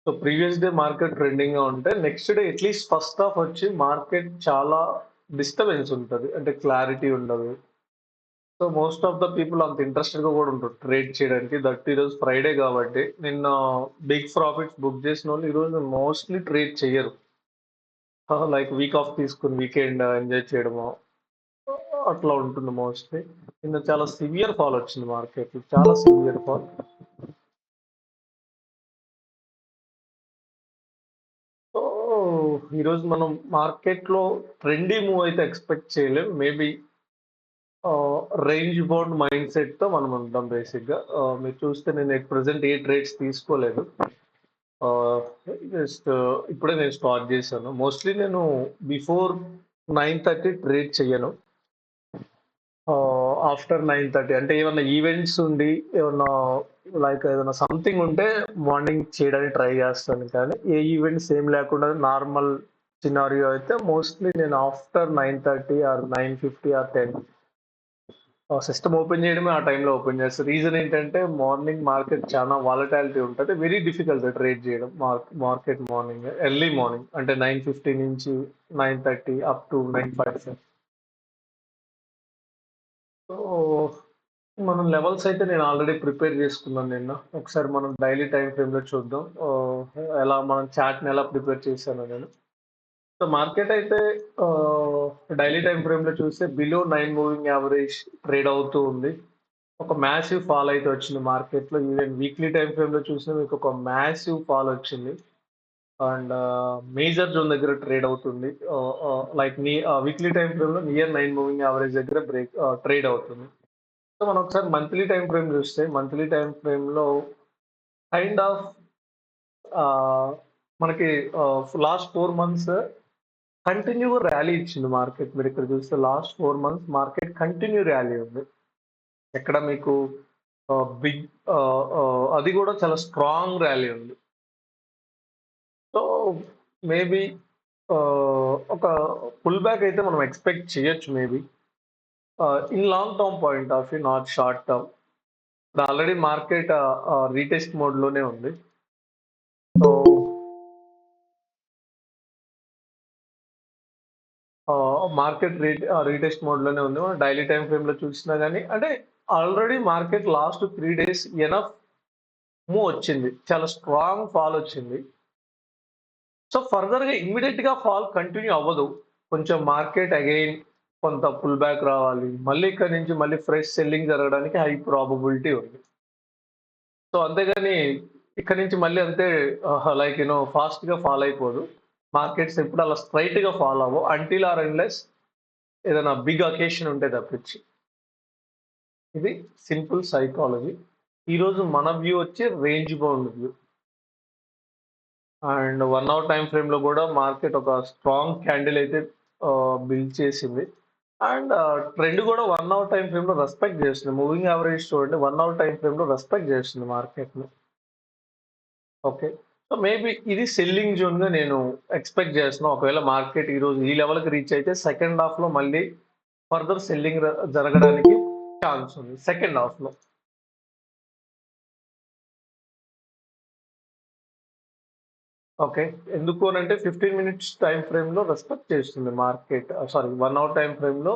So previous day market ట్రెండింగ్‌గా ఉంటే next day at least first half వచ్చి market చాలా disturbance ఉంటది. అంటే క్లారిటీ ఉండదు. So most of the people అంత ఇంట్రెస్టెడ్‌గా కూడా ఉండరు ట్రేడ్ చేయడానికి. దట్ ఈరోజు ఫ్రైడే కాబట్టి నిన్న బిగ్ ప్రాఫిట్స్ బుక్ చేసినోళ్ళు ఈరోజు మోస్ట్‌లీ ట్రేడ్ చెయ్యరు. లైక్ వీక్ ఆఫ్ తీసుకొని వీకెండ్ ఎంజాయ్ చేయడమో అట్లా ఉంటుంది మోస్ట్‌లీ. నిన్న చాలా సివియర్ ఫాల్ వచ్చింది మార్కెట్‌లో. చాలా సివియర్ ఫాల్. సో ఈరోజు మనం మార్కెట్‌లో ట్రెండీ మూవ్ అయితే ఎక్స్‌పెక్ట్ చేయలేం. మేబీ రేంజ్ బౌండ్ మైండ్ సెట్‌తో మనం ఉంటాం బేసిక్‌గా. మీరు చూస్తే నేను ఎట్ ప్రెజెంట్ ఏ ట్రేడ్స్ తీసుకోలేదు. ఆహ్, జస్ట్ ఇప్పుడే నేను స్టార్ట్ చేశాను. మోస్ట్‌లీ నేను బిఫోర్ 9:30 ట్రేడ్ చెయ్యను. ఆఫ్టర్ 9:30 అంటే ఏమన్నా ఈవెంట్స్ ఉండి, ఏమన్నా లైక్ ఏదైనా సంథింగ్ ఉంటే మార్నింగ్ చేయడానికి ట్రై చేస్తాను. కానీ ఏ ఈవెంట్స్ ఏం లేకుండా నార్మల్ సినారియో అయితే మోస్ట్‌లీ నేను after 9:30 or 9:50 or 10 system open చేయడమే ఆ టైంలో ఓపెన్ చేస్తా. రీజన్ ఏంటంటే మార్నింగ్ మార్కెట్ చాలా వాలటాలిటీ ఉంటది. వెరీ డిఫికల్ట్ ట్రేడ్ చేయడం. మార్కెట్ మార్నింగ్ ఎర్లీ మార్నింగ్ అంటే 9:50 నుంచి 9:30 అప్ టు 9:45. సో మనం లెవెల్స్ అయితే నేను ఆల్రెడీ ప్రిపేర్ చేసుకున్నాను నిన్న. ఒకసారి మనం డైలీ టైమ్ ఫ్రేమ్‌లో చూద్దాం. ఎలా మనం చార్ట్‌ని ఎలా ప్రిపేర్ చేశానో నేను. సో మార్కెట్ అయితే ఆహ్, డైలీ టైమ్ ఫ్రేమ్‌లో చూస్తే బిలో 9 మూవింగ్ యావరేజ్ ట్రేడ్ అవుతూ ఉంది. ఒక మ్యాసివ్ ఫాల్ అయితే వచ్చింది మార్కెట్‌లో. ఈవెన్ వీక్లీ టైమ్ ఫ్రేమ్‌లో చూసినా మీకు ఒక మ్యాసివ్ ఫాల్ వచ్చింది. అండ్ మేజర్ జోన్ దగ్గర ట్రేడ్ అవుతుంది. లైక్ వీక్లీ టైమ్ ఫ్రేమ్‌లో నియర్ 9 మూవింగ్ యావరేజ్ దగ్గర ట్రేడ్ అవుతుంది. సో మనం ఒకసారి మంత్లీ టైమ్ ఫ్రేమ్ చూస్తే మంత్లీ టైమ్ ఫ్రేమ్‌లో కైండ్ ఆఫ్ ఆహ్, మనకి లాస్ట్ 4 మంత్స్ కంటిన్యూ‌గా ర్యాలీ ఇచ్చింది మార్కెట్. మీరిక్కడ చూస్తే last 4 months market continue rally ఉంది. ఎక్కడ మీకు బిగ్ అది కూడా చాలా స్ట్రాంగ్ ర్యాలీ ఉంది. సో మేబీ ఒక పుల్ బ్యాక్ అయితే మనం ఎక్స్‌పెక్ట్ చేయొచ్చు maybe. In long term point of view not short term. ఇప్పుడు ఆల్రెడీ మార్కెట్ రీటెస్ట్ మోడ్‌లోనే ఉంది. సో మార్కెట్ రీటెస్ట్ మోడ్‌లోనే ఉంది. మనం డైలీ టైమ్ ఫ్రేమ్‌లో చూసినా గాని అంటే already market last 3 days enough move వచ్చింది. చాలా స్ట్రాంగ్ ఫాల్ వచ్చింది. సో ఫర్దర్‌గా ఇమ్మీడియేట్‌గా ఫాల్ కంటిన్యూ అవ్వదు. కొంచెం మార్కెట్ అగైన్ కొంత పుల్ బ్యాక్ రావాలి. మళ్ళీ ఇక్కడి నుంచి మళ్ళీ ఫ్రెష్ సెల్లింగ్ జరగడానికి హై ప్రాబబిలిటీ ఉంది. సో అంతేగాని ఇక్కడి నుంచి మళ్ళీ అంతే లైక్ ఫాస్ట్‌గా ఫాల్ అయిపోదు. మార్కెట్స్ ఎప్పుడు అలా స్ట్రెయిట్‌గా ఫాల్ అవ్వవు. అంటిల్ ఆర్ అన్‌లెస్ ఏదైనా బిగ్ అకేషన్ ఉంటే తప్పించి. ఇది సింపుల్ సైకాలజీ. ఈరోజు మన వ్యూ వచ్చి range bound view. And 1 hour time ఫ్రేమ్‌లో గూడా మార్కెట్ ఒక స్ట్రాంగ్ క్యాండిల్ అయితే బిల్డ్ చేసింది. అండ్ ట్రెండ్ గూడా 1 అవర్ టైమ్ ఫ్రేమ్‌లో రెస్పెక్ట్ చేస్తుంది. మూవింగ్ యావరేజ్ చూడండి 1 అవర్ టైమ్ ఫ్రేమ్‌లో రెస్పెక్ట్ చేస్తుంది మార్కెట్‌ని. ఓకే. సో, మేబీ ఇది సెల్లింగ్ జోన్‌గా నేను ఎక్స్‌పెక్ట్ చేస్తున్నా. ఒకవేళ మార్కెట్ ఈరోజు ఈ లెవెల్‌కి రీచ్ అయితే సెకండ్ హాఫ్‌లో మళ్ళీ ఫర్దర్ సెల్లింగ్ జరగడానికి ఛాన్స్ ఉంది. సెకండ్ హాఫ్‌లో. ఓకే. ఎందుకు అనంటే 15 మినిట్స్ టైమ్ ఫ్రేమ్‌లో రెస్పెక్ట్ చేస్తుంది మార్కెట్. సారీ 1 అవర్ టైమ్ ఫ్రేమ్‌లో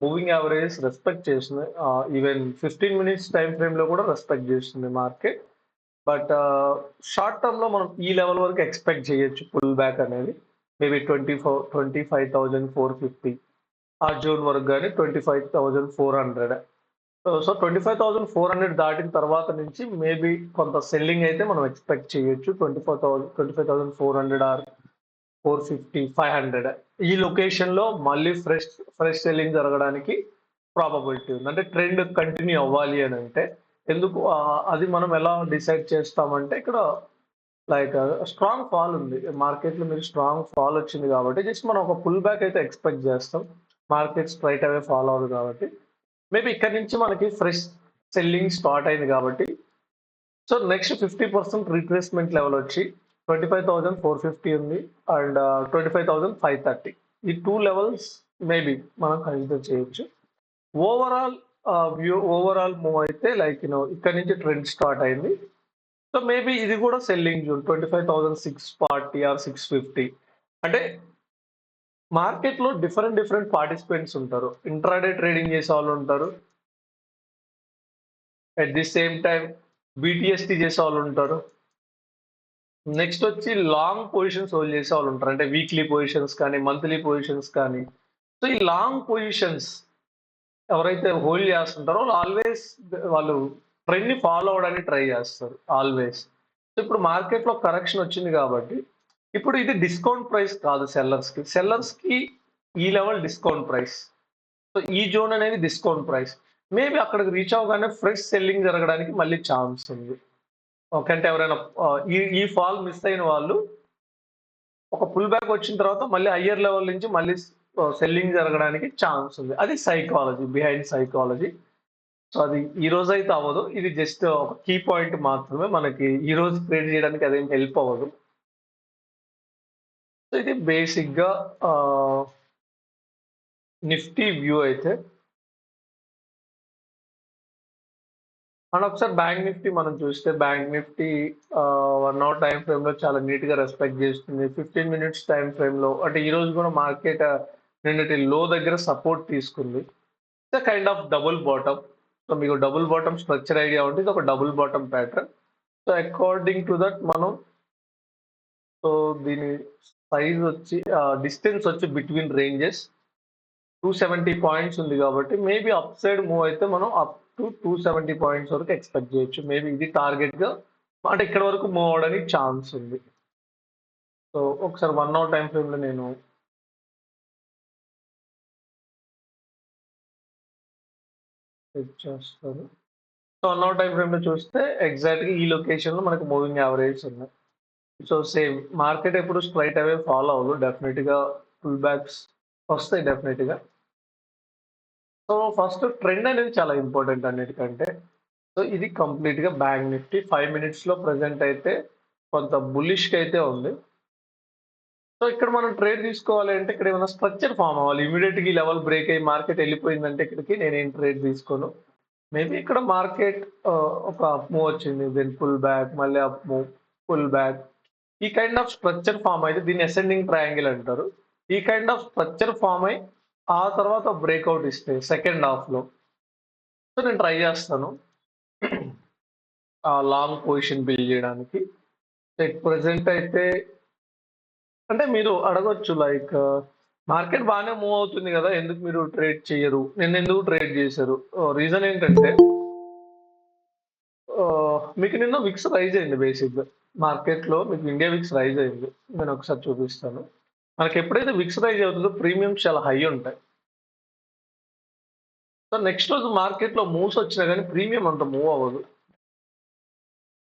మూవింగ్ యావరేజెస్ రెస్పెక్ట్ చేస్తుంది. ఈవెన్ 15 మినిట్స్ టైమ్ ఫ్రేమ్‌లో కూడా రెస్పెక్ట్ చేస్తుంది మార్కెట్. బట్ షార్ట్ టర్మ్‌లో మనం ఈ లెవెల్ వరకు ఎక్స్‌పెక్ట్ చేయొచ్చు పుల్ బ్యాక్ అనేది. మేబీ 25,450 ఆ జోన్ వరకు గాని 25,400. సో 25,400 దాటిన తర్వాత నుంచి మేబీ కొంత సెల్లింగ్ అయితే మనం ఎక్స్‌పెక్ట్ చేయొచ్చు. 25,400 ఆర్ 450, 500 ఈ లొకేషన్‌లో మళ్ళీ ఫ్రెష్ సెల్లింగ్ జరగడానికి ప్రాబబిలిటీ ఉంది. అంటే ట్రెండ్ కంటిన్యూ అవ్వాలి అనంటే ఎందుకు అది మనం ఎలా డిసైడ్ చేస్తామంటే ఇక్కడ లైక్ స్ట్రాంగ్ ఫాల్ ఉంది. మార్కెట్‌లో మీరు స్ట్రాంగ్ ఫాల్ వచ్చింది కాబట్టి జస్ట్ మనం ఒక పుల్ బ్యాక్ అయితే ఎక్స్‌పెక్ట్ చేస్తాం. మార్కెట్ స్ట్రెయిట్ అవే ఫాల్ అవ్వదు కాబట్టి. మేబీ ఇక్కడి నుంచి మనకి ఫ్రెష్ సెల్లింగ్ స్టార్ట్ అయింది కాబట్టి సో నెక్స్ట్ 50% రిట్రేస్‌మెంట్ లెవెల్ వచ్చి 25,450 ఉంది. అండ్ 25,530 ఈ 2 లెవెల్స్ మేబీ మనం కన్సిడర్ చేయొచ్చు. ఓవరాల్ ఓవరాల్ మూవ్ అయితే లైక్ ఇక్కడి నుంచి ట్రెండ్ స్టార్ట్ అయింది. సో మేబీ ఇది కూడా సెల్లింగ్ జోన్ 25,640 ఆర్ 650. అంటే మార్కెట్‌లో డిఫరెంట్ పార్టిసిపెంట్స్ ఉంటారు. ఇంట్రాడే ట్రేడింగ్ చేసేవాళ్ళు ఉంటారు. అట్ ది సేమ్ టైమ్ బీటీఎస్టీ చేసేవాళ్ళు ఉంటారు. నెక్స్ట్ వచ్చి లాంగ్ పొజిషన్స్ హోల్డ్ చేసేవాళ్ళు ఉంటారు. అంటే వీక్లీ పొజిషన్స్ కానీ, మంత్లీ పొజిషన్స్ కానీ. సో ఈ లాంగ్ పొజిషన్స్ ఎవరైతే హోల్డ్ చేస్తుంటారో వాళ్ళు ట్రెండ్‌ని ఫాలో అవ్వడానికి ట్రై చేస్తారు ఆల్వేస్. సో ఇప్పుడు మార్కెట్‌లో కరెక్షన్ వచ్చింది కాబట్టి, ఇప్పుడు ఇది డిస్కౌంట్ ప్రైస్ కాదు సెల్లర్స్‌కి. సెల్లర్స్‌కి ఈ లెవెల్ డిస్కౌంట్ ప్రైస్. సో ఈ జోన్ అనేది డిస్కౌంట్ ప్రైస్. మేబీ అక్కడికి రీచ్ అవ్వగానే ఫ్రెష్ సెల్లింగ్ జరగడానికి మళ్ళీ ఛాన్స్ ఉంది. ఓకే. అంటే ఎవరైనా ఈ ఈ ఫాల్ మిస్ అయిన వాళ్ళు ఒక పుల్ బ్యాక్ వచ్చిన తర్వాత మళ్ళీ హయ్యర్ లెవెల్ నుంచి మళ్ళీ సెల్లింగ్ జరగడానికి ఛాన్స్ ఉంది. అది సైకాలజీ. Behind psychology. సో అది ఈ రోజైతే అవ్వదు. ఇది జస్ట్ ఒక కీ పాయింట్ మాత్రమే. మనకి ఈ రోజు ట్రేడ్ చేయడానికి అదేం హెల్ప్ అవ్వదు. సో ఇది బేసిక్‌గా ఆహ్, నిఫ్టీ వ్యూ అయితే. అండ్ ఒకసారి బ్యాంక్ నిఫ్టీ మనం చూస్తే బ్యాంక్ నిఫ్టీ 1 అవర్ టైమ్ ఫ్రేమ్‌లో చాలా నీట్‌గా రెస్పెక్ట్ చేస్తుంది. 15 మినిట్స్ టైమ్ ఫ్రేమ్‌లో అంటే ఈ రోజు కూడా మార్కెట్ నిన్నటి లో దగ్గర సపోర్ట్ తీసుకుంది. It's a kind of double bottom. So మీకు డబుల్ బాటమ్ స్ట్రక్చర్ ఐడియా ఉంటే ఇది ఒక double bottom pattern. So according to that మనం సో దీని సైజ్ వచ్చి డిస్టెన్స్ వచ్చి బిట్వీన్ రేంజెస్ 270 పాయింట్స్ ఉంది కాబట్టి మేబీ అప్ సైడ్ మూవ్ అయితే మనం అప్ టు 270 పాయింట్స్ వరకు ఎక్స్‌పెక్ట్ చేయొచ్చు. మేబీ ఇది టార్గెట్‌గా అంటే ఇక్కడ వరకు మూవ్ అవ్వడానికి ఛాన్స్ ఉంది. సో ఒకసారి 1 అవర్ టైమ్ ఫ్రేమ్‌లో నేను చెక్ చేస్తాను. సో 1 అవర్ టైమ్ ఫ్రేమ్‌లో చూస్తే ఎగ్జాక్ట్‌గా ఈ లొకేషన్‌లో మనకు మూవింగ్ యావరేజ్ ఉన్నాయి. సో సేమ్ మార్కెట్ ఎప్పుడు స్ట్రెయిట్ అవే ఫాలో అవ్వదు. డెఫినిట్‌గా పుల్ బ్యాక్స్ వస్తాయి డెఫినిట్‌గా. సో ఫస్ట్ ట్రెండ్ అనేది చాలా ఇంపార్టెంట్ అన్నిటికంటే. సో ఇది కంప్లీట్‌గా బ్యాంక్ నిఫ్టీ 5 మినిట్స్‌లో ప్రెజెంట్ అయితే కొంత బుల్లిష్‌గా అయితే ఉంది. సో ఇక్కడ మనం ట్రేడ్ తీసుకోవాలి అంటే ఇక్కడ ఏమైనా స్ట్రక్చర్ ఫార్మ్ అవ్వాలి. ఇమ్మీడియేట్‌గా ఈ లెవెల్ బ్రేక్ అయ్యి మార్కెట్ వెళ్ళిపోయిందంటే ఇక్కడికి నేనేం ట్రేడ్ తీసుకోను. మేబీ ఇక్కడ మార్కెట్ ఒక అప్ మూవ్ వచ్చింది. దెన్ పుల్ బ్యాక్, మళ్ళీ అప్ మూవ్, పుల్ బ్యాక్. ఈ కైండ్ ఆఫ్ స్ట్రక్చర్ ఫార్మ్ అయితే దీన్ని అసెండింగ్ ట్రయాంగిల్ అంటారు. ఈ కైండ్ ఆఫ్ స్ట్రక్చర్ ఫార్మ్ అయ్యి ఆ తర్వాత బ్రేక్‌ఔట్ ఇస్తే సెకండ్ హాఫ్‌లో సో నేను ట్రై చేస్తాను. లాంగ్ పొజిషన్ బిల్డ్ చేయడానికి. ఎట్ ప్రెజెంట్ అయితే అంటే మీరు అడగొచ్చు లైక్ మార్కెట్ బాగానే మూవ్ అవుతుంది కదా! ఎందుకు మీరు ట్రేడ్ చెయ్యరు? నిన్నెందుకు ట్రేడ్ చేశారు? రీజన్ ఏంటంటే మీకు నిన్న విక్స్ రైజ్ అయింది బేసిక్‌గా. మార్కెట్‌లో మీకు ఇండియా విక్స్ రైజ్ అయింది. నేను ఒకసారి చూపిస్తాను. మనకి ఎప్పుడైతే విక్స్ రైజ్ అవుతుందో ప్రీమియమ్స్ చాలా హై ఉంటాయి. సో నెక్స్ట్ రోజు మార్కెట్‌లో మూవ్స్ వచ్చినా గానీ ప్రీమియం అంత మూవ్ అవ్వదు.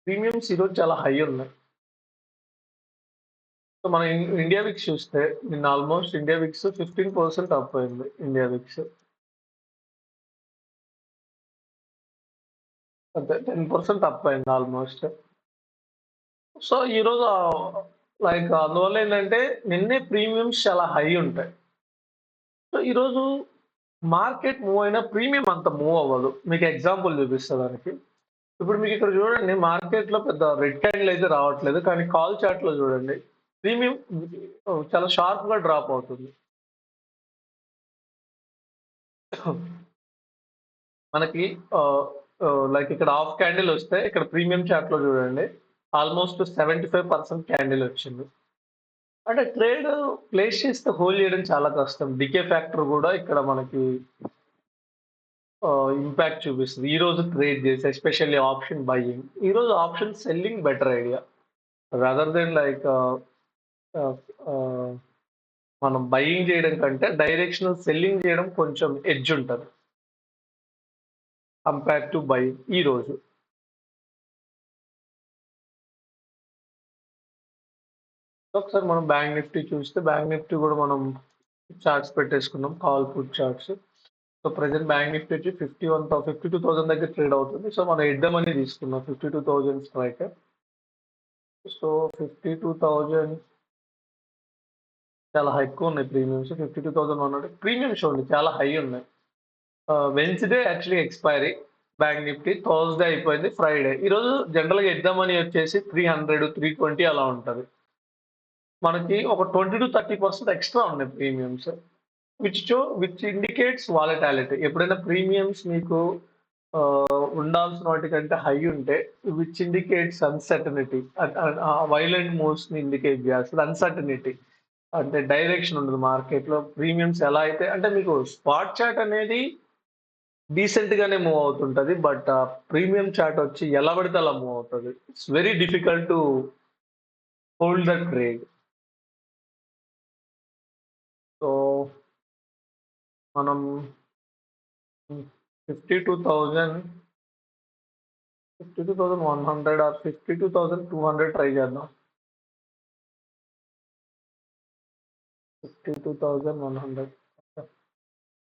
ప్రీమియమ్స్ ఈరోజు చాలా హై ఉన్నాయి. సో మన ఇండియా విక్స్ చూస్తే నిన్న ఆల్మోస్ట్ ఇండియా విక్స్ 15% అప్ అయింది ఇండియా విక్స్. అంతే 10% అప్ అయింది ఆల్మోస్ట్. సో ఈరోజు లైక్ అందువల్ల ఏంటంటే నిన్నే ప్రీమియమ్స్ చాలా హై ఉంటాయి. సో ఈరోజు మార్కెట్ మూవ్ అయినా ప్రీమియం అంత మూవ్ అవ్వదు. మీకు ఎగ్జాంపుల్ చూపిస్తా దానికి. ఇప్పుడు మీకు ఇక్కడ చూడండి మార్కెట్‌లో పెద్ద రెడ్ క్యాండిల్ అయితే రావట్లేదు. కానీ కాల్ చార్ట్‌లో చూడండి ప్రీమియం చాలా షార్ప్‌గా డ్రాప్ అవుతుంది. మనకి ఆహ్, లైక్ ఇక్కడ హాఫ్ క్యాండిల్ వస్తే ఇక్కడ ప్రీమియం చార్ట్‌లో చూడండి. ఆల్మోస్ట్ 75% క్యాండిల్ వచ్చింది. అంటే ట్రేడ్ ప్లేస్ చేస్తే హోల్డ్ చేయడం చాలా కష్టం. డికే ఫ్యాక్టర్ కూడా ఇక్కడ మనకి ఇంపాక్ట్ చూపిస్తది. ఈరోజు ట్రేడ్ చేసి ఎస్పెషల్లీ ఆప్షన్ బైయింగ్. ఈరోజు option selling better idea. Rather than like ఆహ్, ఆహ్, మనం బైయింగ్ చేయడం కంటే డైరెక్షనల్ సెల్లింగ్ చేయడం కొంచెం ఎడ్జ్ ఉంటది. కంపేర్ టు బైయింగ్ ఈరోజు. ఒకసారి మనం బ్యాంక్ నిఫ్టీ చూస్తే బ్యాంక్ నిఫ్టీ కూడా మనం చార్ట్స్ పెట్టేసుకున్నాం. Call put charts. So present bank Nifty వచ్చి 52,000 దగ్గర ట్రేడ్ అవుతుంది. సో మనం ఎట్ ద మనీ తీసుకున్నాం 52,000 స్ట్రైక్. సో 52,000 చాలా ఎక్కువ ఉన్నాయి ప్రీమియమ్స్. 52,100 ప్రీమియమ్స్ చూడండి చాలా హై ఉన్నాయి. Wednesday actually expiry. Bank Nifty Thursday అయిపోయింది. ఫ్రైడే. ఈరోజు జనరల్‌గా ఎగ్జామ్ మనీ వచ్చేసి 300, 320 అలా ఉంటది. మనకి ఒక 20-30% ఎక్స్‌ట్రా ఉన్నాయి ప్రీమియమ్స్. Which indicates volatility. ఎప్పుడైనా ప్రీమియమ్స్ మీకు ఉండాల్సిన వాటికంటే హై ఉంటే విచ్ ఇండికేట్స్ అన్‌సర్టెనిటీ. వైలెంట్ మూవ్స్‌ని ఇండికేట్ చేస్తది. అన్‌సర్టెనిటీ. అంటే డైరెక్షన్ ఉండదు మార్కెట్‌లో. ప్రీమియమ్స్ ఎలా అయితే అంటే మీకు స్పాట్ చార్ట్ అనేది డీసెంట్ గానే మూవ్ అవుతుంటది. బట్ ప్రీమియం చార్ట్ వచ్చి ఎలా పడితే అలా మూవ్ అవుతది. It's very difficult to hold the trade. So, మనం 52,000 52,100 ఆర్ 52,200 ట్రై చేద్దాం. 52,100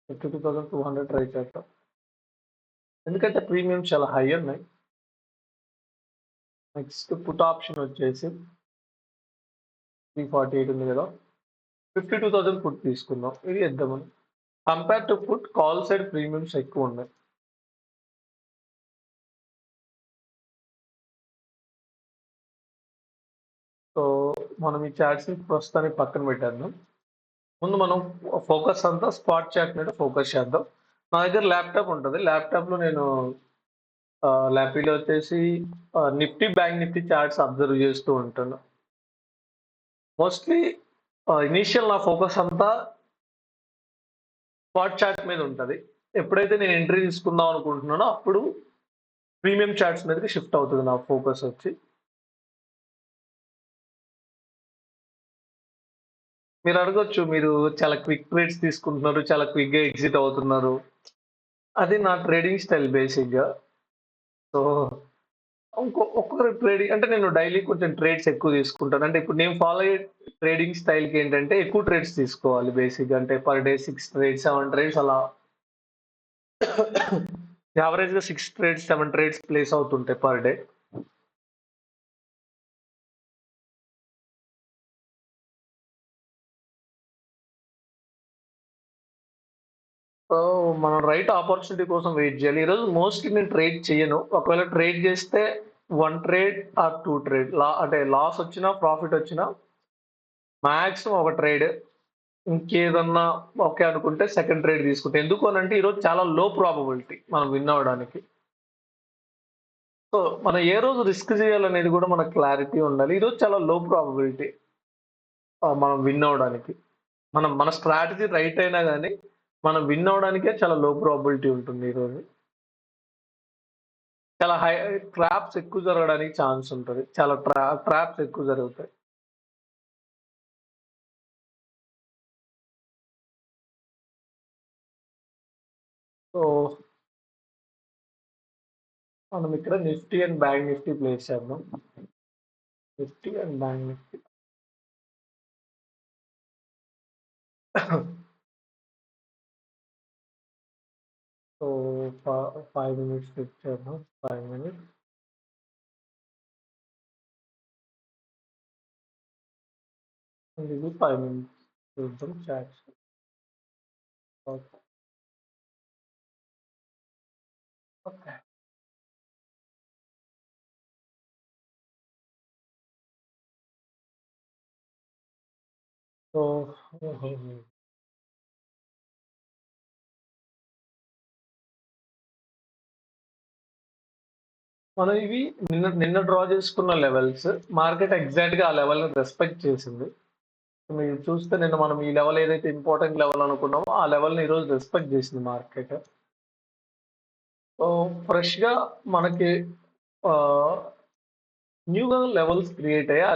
52,200 ట్రై చేద్దాం. ఎందుకంటే ప్రీమియమ్స్ చాలా హై ఉన్నాయి. నెక్స్ట్ పుట్ ఆప్షన్ వచ్చేసి 348 ఉంది కదా! 52,000 పుట్ తీసుకుందాం. ఇది ఇద్దామని. Compare to put call side premiums ఎక్కువ ఉన్నాయి. సో, మనం ఈ చార్ట్స్‌ని ప్రస్తుతానికి పక్కన పెట్టేద్దాం. ముందు మనం ఫోకస్ అంతా స్పాట్ చార్ట్ మీద ఫోకస్ చేద్దాం. నా దగ్గర ల్యాప్‌టాప్ ఉంటది. ల్యాప్‌టాప్‌లో నేను ల్యాపీలో వచ్చేసి Nifty, bank Nifty charts observe చేస్తూ ఉంటాను. మోస్ట్‌లీ ఇనీషియల్ నా ఫోకస్ అంతా స్పాట్ చార్ట్ మీద ఉంటది. ఎప్పుడైతే నేను ఎంట్రీ తీసుకుందాం అనుకుంటున్నానో అప్పుడు ప్రీమియం చార్ట్స్ మీదకి షిఫ్ట్ అవుతది నా ఫోకస్ వచ్చి. మీరు అడగొచ్చు మీరు చాలా క్విక్ ట్రేడ్స్ తీసుకుంటున్నారు. చాలా క్విక్‌గా ఎగ్జిట్ అవుతున్నారు. అది నా ట్రేడింగ్ స్టైల్ బేసిక్‌గా. సో, ఒక్కొక్కరు ట్రేడింగ్ అంటే నేను డైలీ కొంచెం ట్రేడ్స్ ఎక్కువ తీసుకుంటాను. అంటే ఇప్పుడు నేను ఫాలో అయ్యే ట్రేడింగ్ స్టైల్‌కి ఏంటంటే ఎక్కువ ట్రేడ్స్ తీసుకోవాలి బేసిక్‌గా. అంటే పర్ డే 6 ట్రేడ్స్, 7 ట్రేడ్స్ అలా యావరేజ్‌గా 6 ట్రేడ్స్, 7 ట్రేడ్స్ ప్లేస్ అవుతుంటాయి పర్ డే. సో, మనం రైట్ ఆపర్చునిటీ కోసం వెయిట్ చేయాలి. ఈరోజు మోస్ట్‌లీ నేను ట్రేడ్ చేయను. ఒకవేళ ట్రేడ్ చేస్తే 1 ట్రేడ్ ఆర్ 2 ట్రేడ్ అంటే లాస్ వచ్చినా, ప్రాఫిట్ వచ్చినా మాక్సిమం ఒక ట్రేడ్. ఇంకేదన్నా ఓకే అనుకుంటే సెకండ్ ట్రేడ్ తీసుకుంటా. ఎందుకు అనంటే ఈరోజు చాలా లో ప్రాబబిలిటీ మనం విన్ అవ్వడానికి. సో, మనం ఏ రోజు రిస్క్ చేయాలనేది కూడా మనకు క్లారిటీ ఉండాలి. ఈరోజు చాలా లో ప్రాబబిలిటీ మనం విన్ అవ్వడానికి. మన స్ట్రాటజీ రైట్ అయినా గాని మనం విన్ అవ్వడానికే చాలా లో ప్రాబబిలిటీ ఉంటుంది ఈరోజు. చాలా ట్రాప్స్ ఎక్కువ జరగడానికి ఛాన్స్ ఉంటది. చాలా ట్రాప్స్ ఎక్కువ జరుగుతాయి. సో, మనం ఇక్కడ Nifty and bank Nifty place చేద్దాం. Nifty and bank Nifty. So, 5 minutes fix చేద్దాం. 5 మినిట్స్. ఇది 5 మినిట్స్ చూద్దాం చాట్స్. ఓకే. ఓకే. సో, మనం ఇవి నిన్న నిన్న డ్రా చేసుకున్న లెవెల్స్. మార్కెట్ ఎగ్జాక్ట్‌గా ఆ లెవెల్‌ని రెస్పెక్ట్ చేసింది. మీరు చూస్తే నిన్న మనం ఈ లెవెల్ ఏదైతే ఇంపార్టెంట్ లెవెల్ అనుకున్నామో, ఆ లెవెల్‌ని ఈరోజు రెస్పెక్ట్ చేసింది మార్కెట్. సో, ఫ్రెష్‌గా మనకి ఆహ్, న్యూగా లెవెల్స్ క్రియేట్ అయ్యాయి. ఆ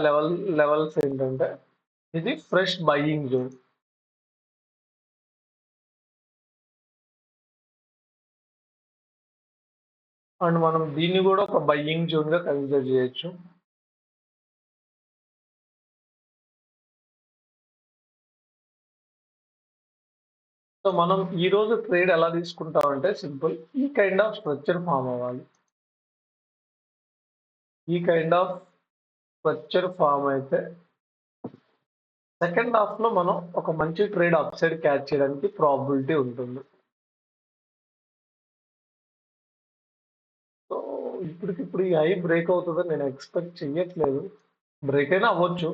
లెవెల్స్ ఏంటంటే, ఇది ఫ్రెష్ బయింగ్ జోన్. అండ్ మనం దీన్ని గూడా ఒక బయింగ్ జోన్‌గా కన్సిడర్ చేయొచ్చు. సో, మనం ఈరోజు ట్రేడ్ ఎలా తీసుకుంటామంటే సింపుల్. ఈ కైండ్ ఆఫ్ స్ట్రక్చర్ ఫార్మ్ అవ్వాలి. ఈ కైండ్ ఆఫ్ స్ట్రక్చర్ ఫార్మ్ అయితే సెకండ్ హాఫ్‌లో మనం ఒక మంచి ట్రేడ్ అప్ సైడ్ క్యాచ్ చేయడానికి ప్రాబబిలిటీ ఉంటుంది. ఇప్పటికిప్పుడు ఈ హై బ్రేక్ అవుతదని నేను ఎక్స్‌పెక్ట్ చెయ్యట్లేదు. బ్రేక్ అయినా అవ్వచ్చు.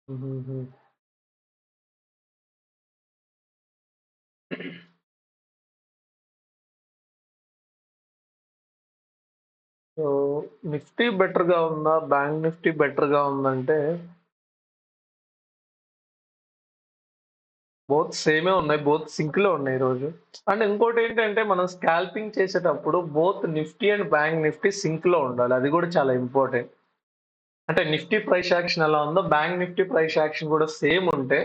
హుహుహు. సో, నిఫ్టీ బెటర్‌గా ఉందా? బ్యాంక్ నిఫ్టీ బెటర్‌గా ఉందంటే బోత్ సేమే ఉన్నాయి. బోత్ సింక్‌లో ఉన్నాయి ఈరోజు. అండ్ ఇంకోటేంటంటే మనం స్కాల్పింగ్ చేసేటప్పుడు both Nifty and bank Nifty సింక్‌లో ఉండాలి. అది గూడా చాలా ఇంపార్టెంట్. అంటే నిఫ్టీ ప్రైస్ యాక్షన్ ఎలా ఉందో బ్యాంక్ నిఫ్టీ ప్రైస్ యాక్షన్ గూడా సేమ్ ఉంటే